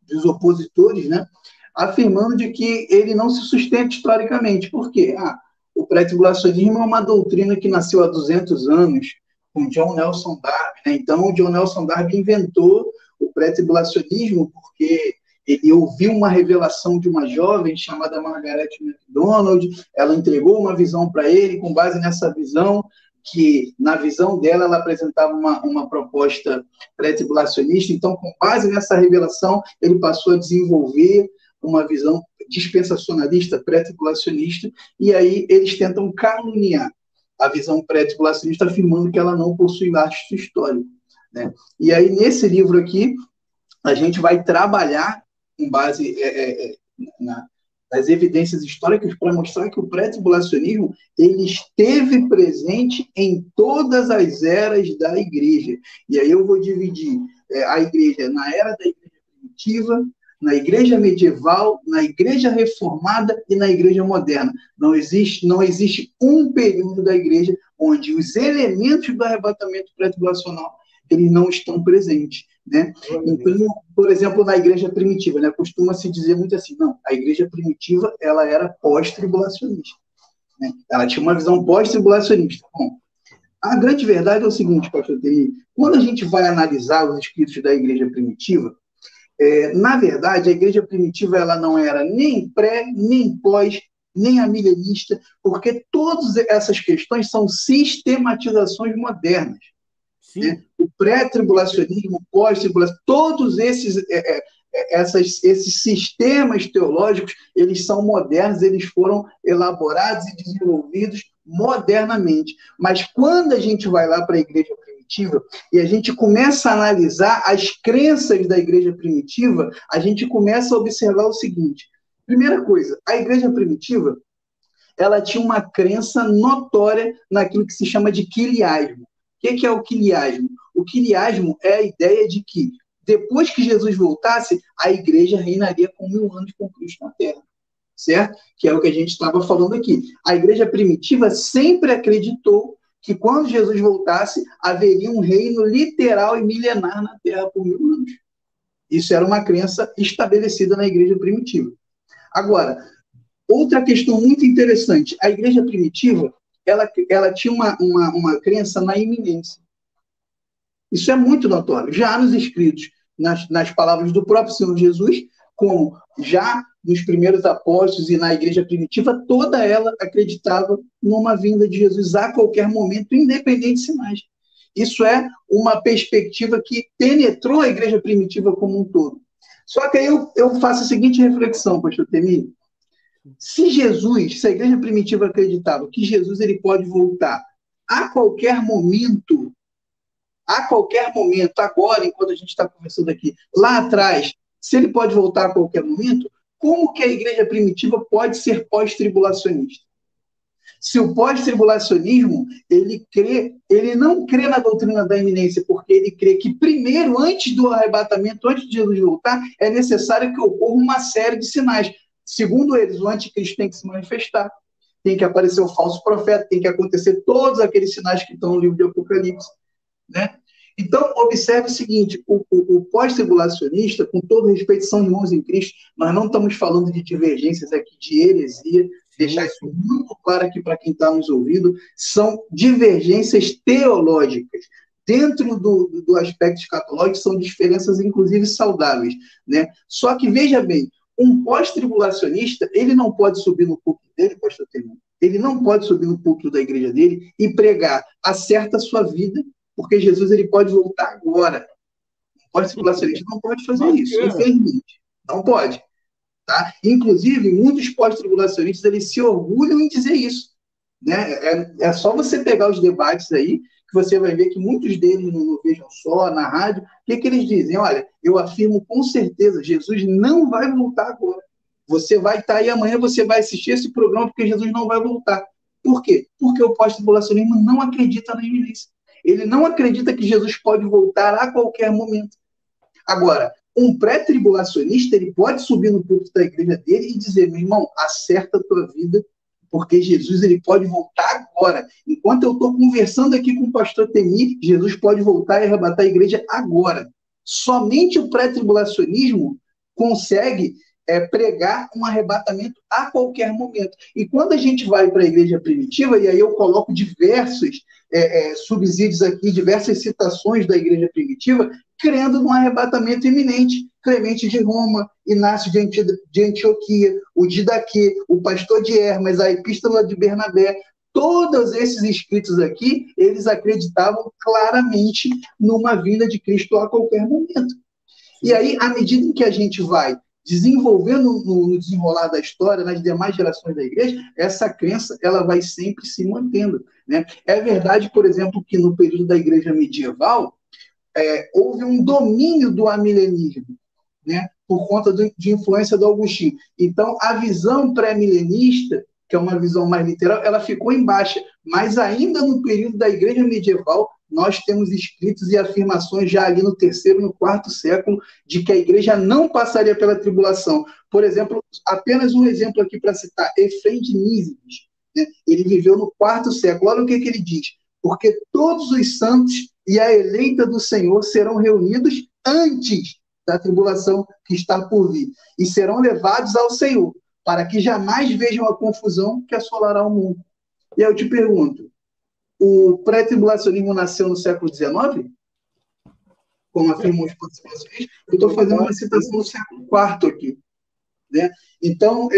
S2: dos opositores, né, afirmando de que ele não se sustenta historicamente. Por quê? O pré-tribulacionismo é uma doutrina que nasceu há 200 anos, com John Nelson Darby, né? Então, o John Nelson Darby inventou o pré-tribulacionismo porque ele ouviu uma revelação de uma jovem chamada Margaret MacDonald, ela entregou uma visão para ele, com base nessa visão, que na visão dela ela apresentava uma proposta pré-tribulacionista. Então, com base nessa revelação, ele passou a desenvolver uma visão dispensacionalista, pré-tribulacionista, e aí eles tentam caluniar a visão pré-tribulacionista, afirmando que ela não possui lastro histórico, né? E aí, nesse livro aqui, a gente vai trabalhar com base nas evidências históricas para mostrar que o pré-tribulacionismo ele esteve presente em todas as eras da igreja. E aí eu vou dividir a igreja na era da igreja primitiva, na igreja medieval, na igreja reformada e na igreja moderna. Não existe um período da igreja onde os elementos do arrebatamento pré-tribulacional eles não estão presentes, né? Então, por exemplo, na igreja primitiva, né, costuma-se dizer muito assim, não, a igreja primitiva ela era pós-tribulacionista, né? Ela tinha uma visão pós-tribulacionista. Bom, a grande verdade é o seguinte, pastor Temi, quando a gente vai analisar os escritos da igreja primitiva, na verdade, a igreja primitiva ela não era nem pré, nem pós, nem amilenista, porque todas essas questões são sistematizações modernas. Né? O pré-tribulacionismo, o pós-tribulacionismo, todos esses sistemas teológicos, eles são modernos, eles foram elaborados e desenvolvidos modernamente. Mas quando a gente vai lá para a igreja primitiva e a gente começa a analisar as crenças da igreja primitiva, a gente começa a observar o seguinte. Primeira coisa, a igreja primitiva, ela tinha uma crença notória naquilo que se chama de quiliasmo. O que é o quiliasmo? O quiliasmo é a ideia de que, depois que Jesus voltasse, a igreja reinaria com 1000 anos com Cristo na Terra. Certo? Que é o que a gente estava falando aqui. A igreja primitiva sempre acreditou que quando Jesus voltasse, haveria um reino literal e milenar na Terra por 1000 anos. Isso era uma crença estabelecida na igreja primitiva. Agora, outra questão muito interessante, a igreja primitiva, ela tinha uma crença na iminência. Isso é muito notório. Já nos escritos, nas palavras do próprio Senhor Jesus, como já nos primeiros apóstolos e na igreja primitiva, toda ela acreditava numa vinda de Jesus a qualquer momento, independente de sinais. Isso é uma perspectiva que penetrou a igreja primitiva como um todo. Só que aí eu faço a seguinte reflexão, pastor Temi. Se a igreja primitiva acreditava que Jesus ele pode voltar a qualquer momento, agora, enquanto a gente está conversando aqui, lá atrás, se ele pode voltar a qualquer momento, como que a igreja primitiva pode ser pós-tribulacionista? Se o pós-tribulacionismo, ele não crê na doutrina da iminência, porque ele crê que primeiro, antes do arrebatamento, antes de Jesus voltar, é necessário que ocorra uma série de sinais. Segundo eles, o anticristo tem que se manifestar, tem que aparecer o falso profeta, tem que acontecer todos aqueles sinais que estão no livro de Apocalipse, né? Então, observe o seguinte, o pós-tribulacionista, com todo respeito, são irmãos em Cristo, nós não estamos falando de divergências aqui, de heresia, deixar isso muito claro aqui para quem está nos ouvindo, são divergências teológicas. Dentro do aspecto escatológico, são diferenças, inclusive, saudáveis, né? Só que, veja bem, um pós-tribulacionista, ele não pode subir no púlpito dele, pastor Temir, ele não pode subir no púlpito da igreja dele e pregar, acerta a sua vida, porque Jesus ele pode voltar agora. O pós-tribulacionista não pode fazer isso, infelizmente. Não pode. Tá? Inclusive, muitos pós-tribulacionistas eles se orgulham em dizer isso. Né? É só você pegar os debates aí, que você vai ver que muitos deles no Vejam Só, na rádio, o que eles dizem? Olha, eu afirmo com certeza, Jesus não vai voltar agora. Você vai estar aí amanhã, você vai assistir esse programa, porque Jesus não vai voltar. Por quê? Porque o pós-tribulacionismo não acredita na iminência. Ele não acredita que Jesus pode voltar a qualquer momento. Agora, um pré-tribulacionista, ele pode subir no púlpito da igreja dele e dizer, meu irmão, acerta a tua vida, porque Jesus ele pode voltar agora. Enquanto eu estou conversando aqui com o pastor Temir, Jesus pode voltar e arrebatar a igreja agora. Somente o pré-tribulacionismo consegue pregar um arrebatamento a qualquer momento. E quando a gente vai para a igreja primitiva, e aí eu coloco diversos subsídios aqui, diversas citações da igreja primitiva, crendo num arrebatamento iminente. Clemente de Roma, Inácio de Antioquia, o Didaquê, o pastor de Hermas, a Epístola de Bernabé, todos esses escritos aqui, eles acreditavam claramente numa vinda de Cristo a qualquer momento. E aí, à medida em que a gente vai desenvolvendo no desenrolar da história, nas demais gerações da igreja, essa crença ela vai sempre se mantendo. Né? É verdade, por exemplo, que no período da igreja medieval, houve um domínio do amilenismo, né? Por conta de influência do Agostinho. Então, a visão pré-milenista, que é uma visão mais literal, ela ficou em baixa. Mas ainda no período da igreja medieval, nós temos escritos e afirmações já ali no terceiro, no quarto século, de que a igreja não passaria pela tribulação. Por exemplo, apenas um exemplo aqui para citar, Efrem de Nízives, né? Ele viveu no quarto século. Olha o que ele diz. Porque todos os santos e a eleita do Senhor serão reunidos antes da tribulação que está por vir, e serão levados ao Senhor, para que jamais vejam a confusão que assolará o mundo. E aí eu te pergunto, o pré-tribulacionismo nasceu no século XIX? Como afirmam os participantes? Eu estou fazendo uma citação do século IV aqui. Né? Então,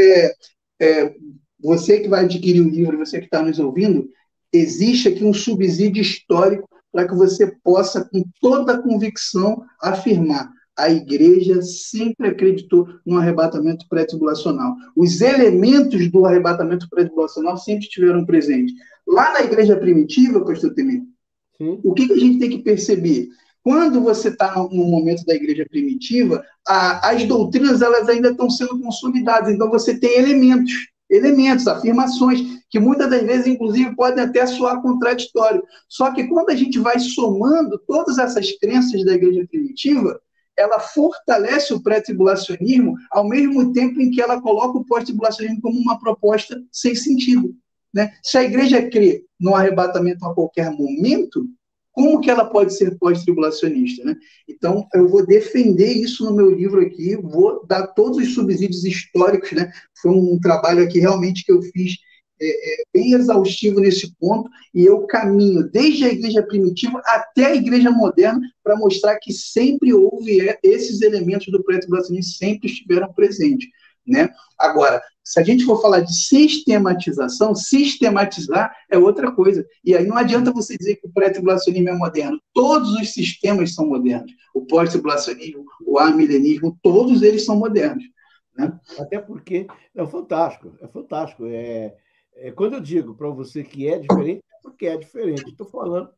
S2: você que vai adquirir o livro, você que está nos ouvindo, existe aqui um subsídio histórico para que você possa, com toda a convicção, afirmar: a igreja sempre acreditou no arrebatamento pré-tribulacional. Os elementos do arrebatamento pré-tribulacional sempre estiveram presentes. Lá na igreja primitiva, pastor Temir, o que a gente tem que perceber? Quando você está no momento da igreja primitiva, as doutrinas elas ainda estão sendo consolidadas. Então, você tem elementos, afirmações, que muitas das vezes, inclusive, podem até soar contraditório. Só que quando a gente vai somando todas essas crenças da igreja primitiva, ela fortalece o pré-tribulacionismo ao mesmo tempo em que ela coloca o pós-tribulacionismo como uma proposta sem sentido. Né? Se a igreja crê no arrebatamento a qualquer momento, como que ela pode ser pós-tribulacionista? Né? Então, eu vou defender isso no meu livro aqui, vou dar todos os subsídios históricos, né? Foi um trabalho aqui realmente que eu fiz bem exaustivo nesse ponto, e eu caminho desde a igreja primitiva até a igreja moderna para mostrar que sempre houve esses elementos do pré-tribulacionismo, sempre estiveram presentes. Né? Agora, se a gente for falar de sistematização, sistematizar é outra coisa. E aí não adianta você dizer que o pré-tribulacionismo é moderno. Todos os sistemas são modernos. O pós-tribulacionismo, o amilenismo, todos eles são modernos. Né?
S1: Até porque é fantástico, é fantástico. Quando eu digo para você que é diferente, é porque é diferente. Estou falando,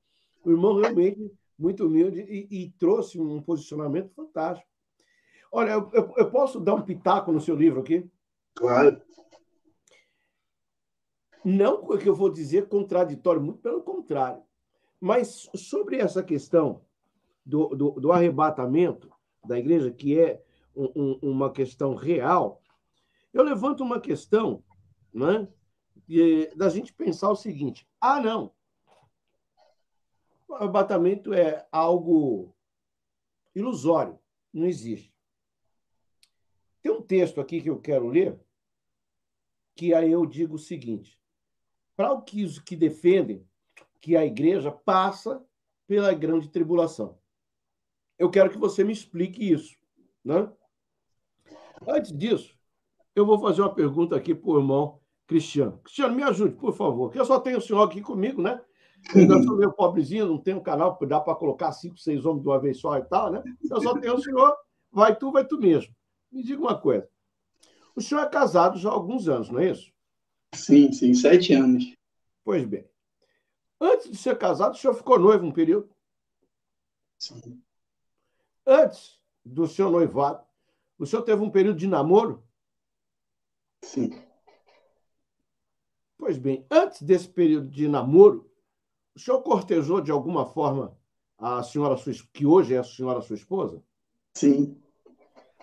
S1: o irmão realmente muito humilde e trouxe um posicionamento fantástico. Olha, eu posso dar um pitaco no seu livro aqui?
S2: Claro.
S1: Não que eu vou dizer contraditório, muito pelo contrário. Mas sobre essa questão do arrebatamento da igreja, que é uma questão real, eu levanto uma questão, né, da gente pensar o seguinte: ah, não, o arrebatamento é algo ilusório, não existe. Tem um texto aqui que eu quero ler, que aí eu digo o seguinte: para os que defendem que a igreja passa pela grande tribulação. Eu quero que você me explique isso, né? Antes disso, eu vou fazer uma pergunta aqui para o irmão Cristiano. Cristiano, me ajude, por favor, que eu só tenho o senhor aqui comigo, né? Eu ainda sou meio pobrezinho, não tenho um canal que dá para colocar 5, 6 homens de uma vez só e tal, né? Eu só tenho o senhor, vai tu mesmo. Me diga uma coisa. O senhor é casado já há alguns anos, não é isso?
S2: Sim, sim, 7 anos.
S1: Pois bem. Antes de ser casado, o senhor ficou noivo um período?
S2: Sim,
S1: Antes do seu noivado, o senhor teve um período de namoro?
S2: sim.
S1: Pois bem, antes desse período de namoro, o senhor cortejou de alguma forma a senhora sua, que hoje é a senhora sua esposa?
S2: Sim.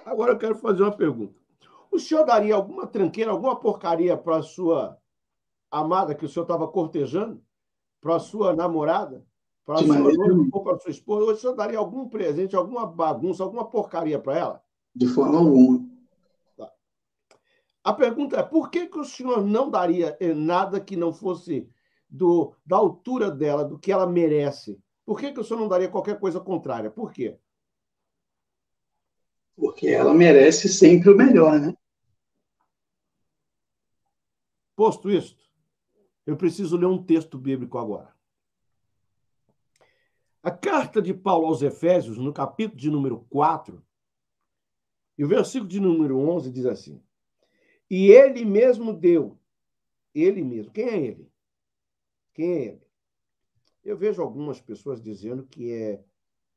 S1: Agora eu quero fazer uma pergunta. O senhor daria alguma tranqueira, alguma porcaria para a sua amada que o senhor estava cortejando? Para a sua namorada? Para a
S2: De
S1: sua
S2: maneira
S1: noiva
S2: nenhuma,
S1: ou para a sua esposa? Ou o senhor daria algum presente, alguma bagunça, alguma porcaria para ela?
S2: de forma alguma.
S1: Tá. A pergunta é: por que o senhor não daria nada que não fosse da altura dela, do que ela merece? Por que o senhor não daria qualquer coisa contrária? Por quê?
S2: Porque ela merece sempre o melhor, né?
S1: Posto isto, eu preciso ler um texto bíblico agora. A carta de Paulo aos Efésios, no capítulo de número 4, e o versículo de número 11 diz assim: E ele mesmo deu, ele mesmo, quem é ele? Quem é ele? Eu vejo algumas pessoas dizendo que é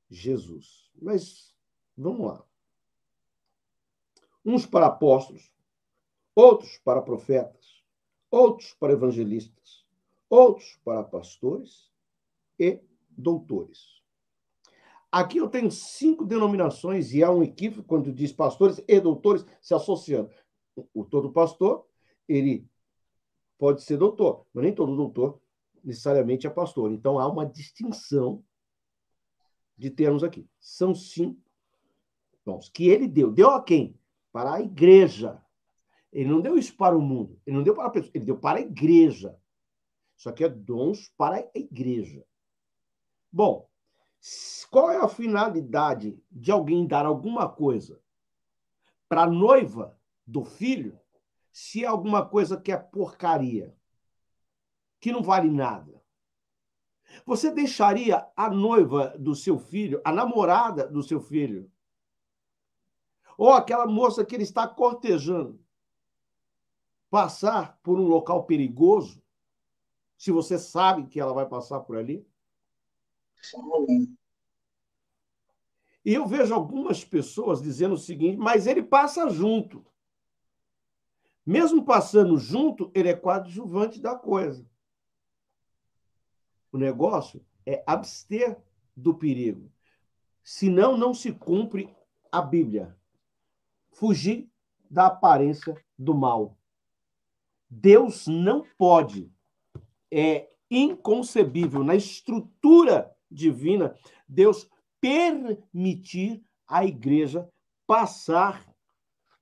S1: Jesus, mas vamos lá. Uns para apóstolos, outros para profetas, outros para evangelistas, outros para pastores e doutores. Aqui eu tenho 5 denominações e há um equívoco quando diz pastores e doutores se associando. O todo pastor, ele pode ser doutor, mas nem todo doutor necessariamente é pastor. Então há uma distinção de termos aqui. São 5 dons que ele deu. Deu a quem? Para a igreja. Ele não deu isso para o mundo, ele não deu para a pessoa, ele deu para a igreja. Só que é dons para a igreja. Bom, qual é a finalidade de alguém dar alguma coisa para a noiva do filho se é alguma coisa que é porcaria, que não vale nada? Você deixaria a noiva do seu filho, a namorada do seu filho, ou aquela moça que ele está cortejando, passar por um local perigoso, se você sabe que ela vai passar por ali?
S2: De forma alguma.
S1: E eu vejo algumas pessoas dizendo o seguinte: mas ele passa junto. Mesmo passando junto, ele é coadjuvante da coisa. O negócio é abster do perigo. Senão, não se cumpre a Bíblia. Fugir da aparência do mal. Deus não pode, é inconcebível na estrutura divina, Deus permitir a igreja passar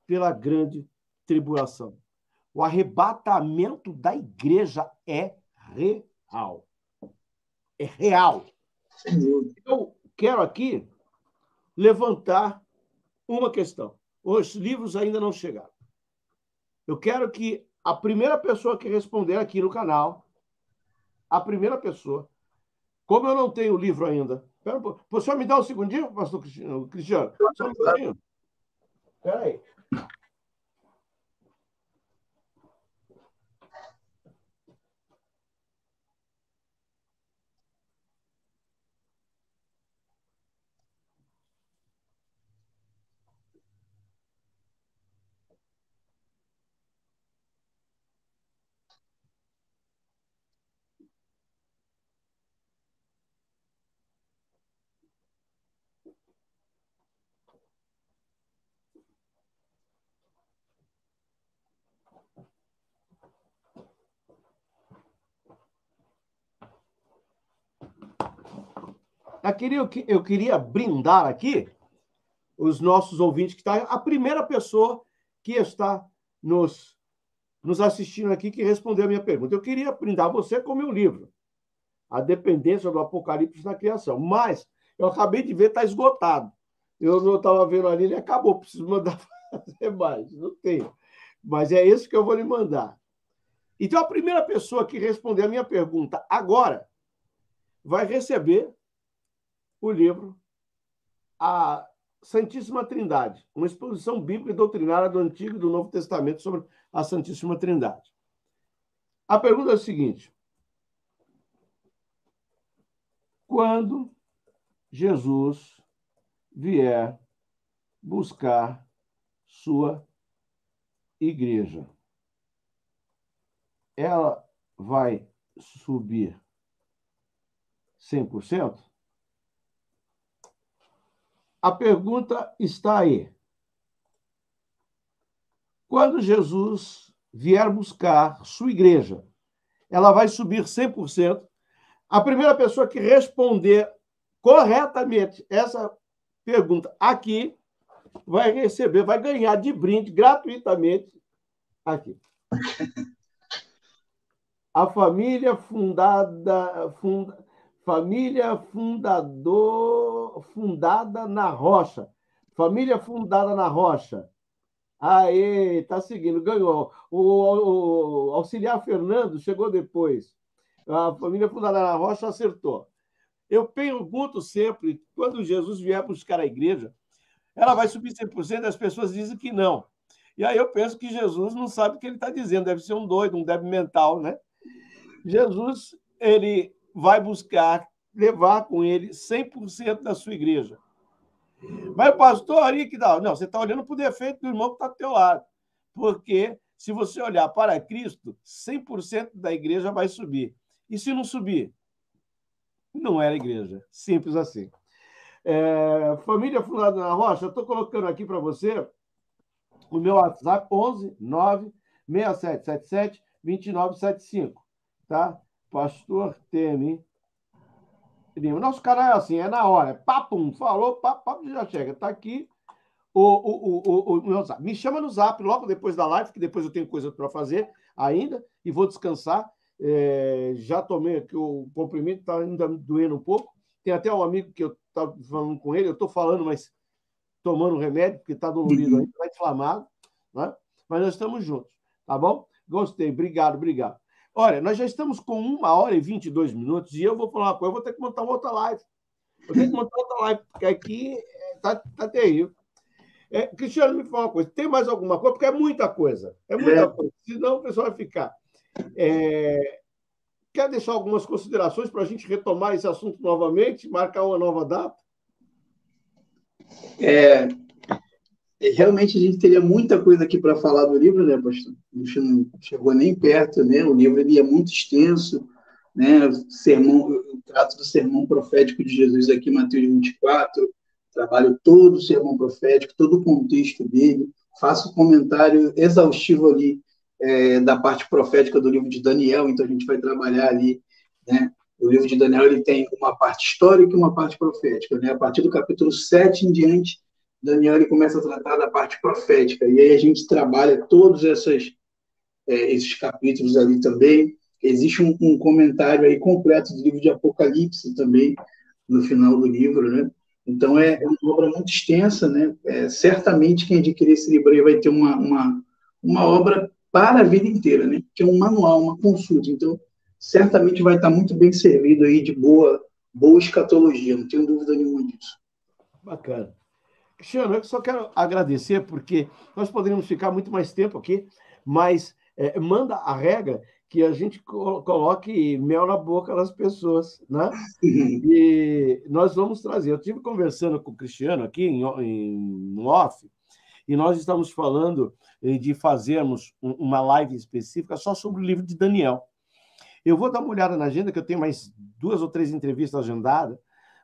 S1: pela grande tribulação. O arrebatamento da igreja é real. É real.
S2: Sem dúvida.
S1: Eu quero aqui levantar uma questão. Os livros ainda não chegaram. Eu quero que a primeira pessoa que responder aqui no canal, a primeira pessoa, como eu não tenho o livro ainda, espera um pouco. O senhor me dá um segundinho, pastor Cristiano? Só um minutinho. Espera aí. eu queria brindar aqui os nossos ouvintes, que está a primeira pessoa que está nos assistindo aqui que respondeu a minha pergunta. Eu queria brindar você com o meu livro, A Dependência do Apocalipse na Criação, mas eu acabei de ver, está esgotado. Eu não estava vendo ali, ele acabou, preciso mandar fazer mais, não tenho. Mas é esse que eu vou lhe mandar. Então, a primeira pessoa que responder a minha pergunta agora vai receber o livro A Santíssima Trindade, uma exposição bíblica e doutrinária do Antigo e do Novo Testamento sobre a Santíssima Trindade. A pergunta é a seguinte: quando Jesus vier buscar sua igreja, ela vai subir 100%? A pergunta está aí. Quando Jesus vier buscar sua igreja, ela vai subir 100%? A primeira pessoa que responder corretamente essa pergunta aqui vai receber, vai ganhar de brinde gratuitamente aqui. A família fundada na rocha. Família fundada na rocha. Aê, tá seguindo, ganhou. O auxiliar Fernando chegou depois. A família fundada na rocha acertou. Eu pergunto sempre, quando Jesus vier buscar a igreja, ela vai subir 100%, as pessoas dizem que não. E aí eu penso que Jesus não sabe o que ele está dizendo, deve ser um doido, um débil mental, né? Jesus, ele vai buscar levar com ele 100% da sua igreja. Mas o pastor aí que dá. Não, você está olhando para o defeito do irmão que está do teu lado. Porque se você olhar para Cristo, 100% da igreja vai subir. E se não subir? Não era igreja. Simples assim. Família Fundada na Rocha, eu estou colocando aqui para você o meu WhatsApp, 11 9 6777 2975. Tá? Pastor Temi. Nosso canal é assim, é na hora. É papum, falou, papo, já chega. Está aqui o meu zap. Me chama no zap logo depois da live, que depois eu tenho coisa para fazer ainda e vou descansar. Já tomei aqui o comprimido, está ainda doendo um pouco. Tem até um amigo que eu estava falando com ele, eu estou falando, mas tomando remédio, porque está dolorido ainda, está inflamado, né? Mas nós estamos juntos, tá bom? Gostei, obrigado. Olha, nós já estamos com 1h22 e eu vou falar uma coisa, eu vou ter que montar uma outra live. Porque aqui tá terrível. Cristiano, me fala uma coisa, tem mais alguma coisa? Porque é muita coisa. Senão o pessoal vai ficar. Quer deixar algumas considerações para a gente retomar esse assunto novamente, marcar uma nova data?
S2: Realmente a gente teria muita coisa aqui para falar do livro, né, pastor? A gente não chegou nem perto, né? O livro ele é muito extenso, né? Eu trato do sermão profético de Jesus aqui, Mateus 24, trabalho todo o sermão profético, todo o contexto dele, faço comentário exaustivo ali da parte profética do livro de Daniel, então a gente vai trabalhar ali, né? O livro de Daniel ele tem uma parte histórica e uma parte profética, né? A partir do capítulo 7 em diante, Daniel ele começa a tratar da parte profética, e aí a gente trabalha todos esses capítulos ali também. Existe um comentário aí completo do livro de Apocalipse também, no final do livro, né? Então é uma obra muito extensa, né? Certamente quem adquirir esse livro aí vai ter uma obra para a vida inteira, né? Que é um manual, uma consulta. Então, certamente vai estar muito bem servido aí de boa escatologia, não tenho dúvida nenhuma disso.
S1: Bacana. Cristiano, eu só quero agradecer, porque nós poderíamos ficar muito mais tempo aqui, mas manda a regra que a gente coloque mel na boca das pessoas, né? E nós vamos trazer. Eu estive conversando com o Cristiano aqui em off, e nós estamos falando de fazermos uma live específica só sobre o livro de Daniel. Eu vou dar uma olhada na agenda, que eu tenho mais 2 ou 3 entrevistas agendadas,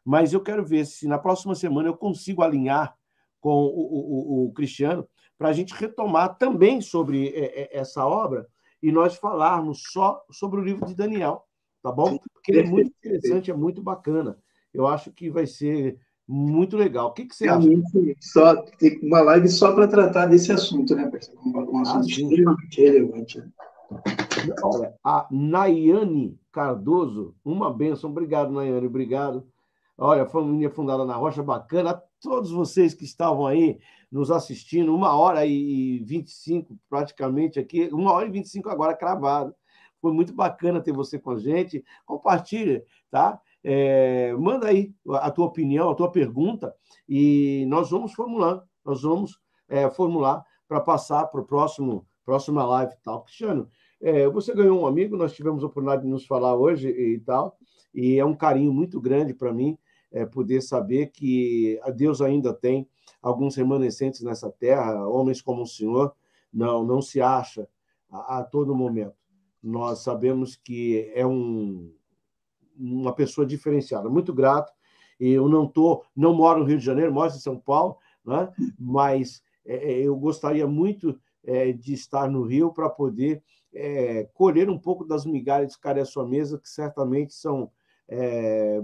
S1: mas eu quero ver se na próxima semana eu consigo alinhar com o Cristiano para a gente retomar também sobre essa obra e nós falarmos só sobre o livro de Daniel, tá bom? Porque ele é muito interessante, é muito bacana. eu acho que vai ser muito legal. O que você acha?
S2: Realmente, só tem uma live só para tratar desse assunto, né, parceiro? Um
S1: Ah,
S2: assunto
S1: sim.
S2: extremamente relevante.
S1: Olha, a Nayane Cardoso, uma bênção. Obrigado, Nayane, obrigado. Olha, família fundada na Rocha, bacana. A todos vocês que estavam aí nos assistindo, 1h25 praticamente aqui, 1h25 agora cravado. Foi muito bacana ter você com a gente. Compartilha, tá? Manda aí a tua opinião, a tua pergunta, e nós vamos formular para passar para o próxima live e tal. Cristiano, você ganhou um amigo, nós tivemos a oportunidade de nos falar hoje e tal, e é um carinho muito grande para mim poder saber que Deus ainda tem alguns remanescentes nessa terra, homens como o senhor, não se acha a todo momento. Nós sabemos que é uma pessoa diferenciada, muito grato. Eu não moro no Rio de Janeiro, moro em São Paulo, né? Mas eu gostaria muito de estar no Rio para poder colher um pouco das migalhas que caem à sua mesa, que certamente são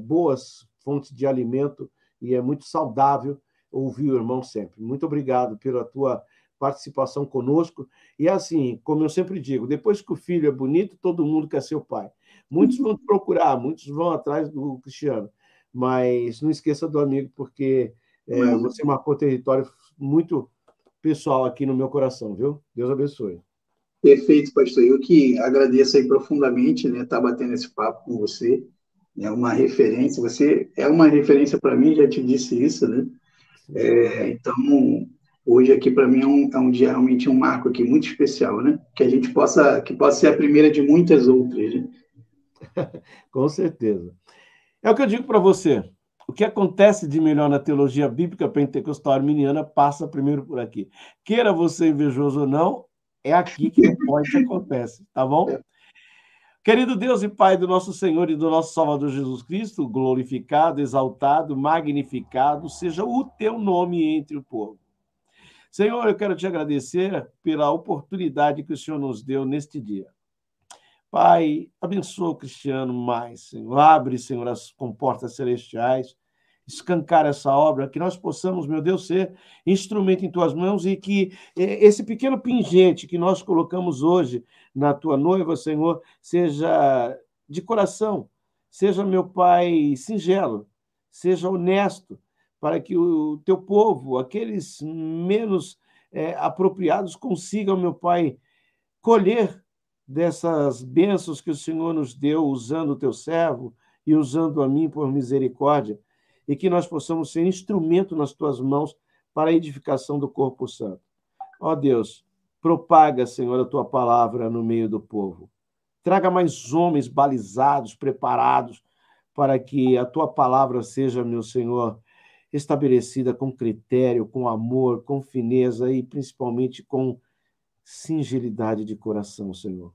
S1: boas fontes de alimento e é muito saudável ouvir o irmão sempre. Muito obrigado pela tua participação conosco. E assim, como eu sempre digo, depois que o filho é bonito, todo mundo quer ser o pai. Muitos vão procurar, muitos vão atrás do Cristiano, mas não esqueça do amigo, porque você marcou território muito pessoal aqui no meu coração, viu? Deus abençoe.
S2: Perfeito, pastor. Eu que agradeço aí profundamente, né, estar batendo esse papo com você. É uma referência, você é uma referência para mim, já te disse isso, né? Então, hoje aqui para mim é um dia realmente um marco aqui muito especial, né? Que a gente possa ser a primeira de muitas outras, né?
S1: Com certeza. É o que eu digo para você. O que acontece de melhor na teologia bíblica pentecostal arminiana passa primeiro por aqui. Queira você invejoso ou não, é aqui que o point acontece, tá bom? Querido Deus e Pai do nosso Senhor e do nosso Salvador Jesus Cristo, glorificado, exaltado, magnificado, seja o teu nome entre o povo. Senhor, eu quero te agradecer pela oportunidade que o Senhor nos deu neste dia. Pai, abençoa o Cristiano mais, Senhor. Abre, Senhor, as comportas celestiais, escancar essa obra, que nós possamos, meu Deus, ser instrumento em tuas mãos e que esse pequeno pingente que nós colocamos hoje na tua noiva, Senhor, seja de coração, seja, meu Pai, singelo, seja honesto, para que o teu povo, aqueles menos apropriados, consigam, meu Pai, colher dessas bênçãos que o Senhor nos deu, usando o teu servo e usando a mim por misericórdia, e que nós possamos ser instrumento nas tuas mãos para a edificação do corpo santo. Ó Deus, propaga, Senhor, a tua palavra no meio do povo. Traga mais homens balizados, preparados, para que a tua palavra seja, meu Senhor, estabelecida com critério, com amor, com fineza e principalmente com singelidade de coração, Senhor.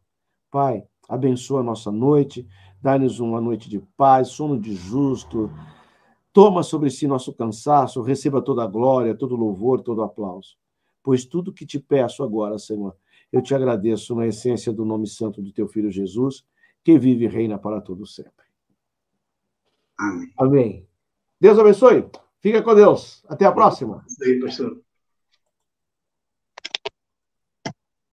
S1: Pai, abençoa a nossa noite, dá-nos uma noite de paz, sono de justo, toma sobre si nosso cansaço, receba toda a glória, todo o louvor, todo o aplauso. Pois tudo que te peço agora, Senhor, eu te agradeço na essência do nome santo do teu Filho Jesus, que vive e reina para todo sempre.
S2: Amém.
S1: Amém. Deus abençoe. Fica com Deus. Até a próxima.
S2: Isso aí, pastor.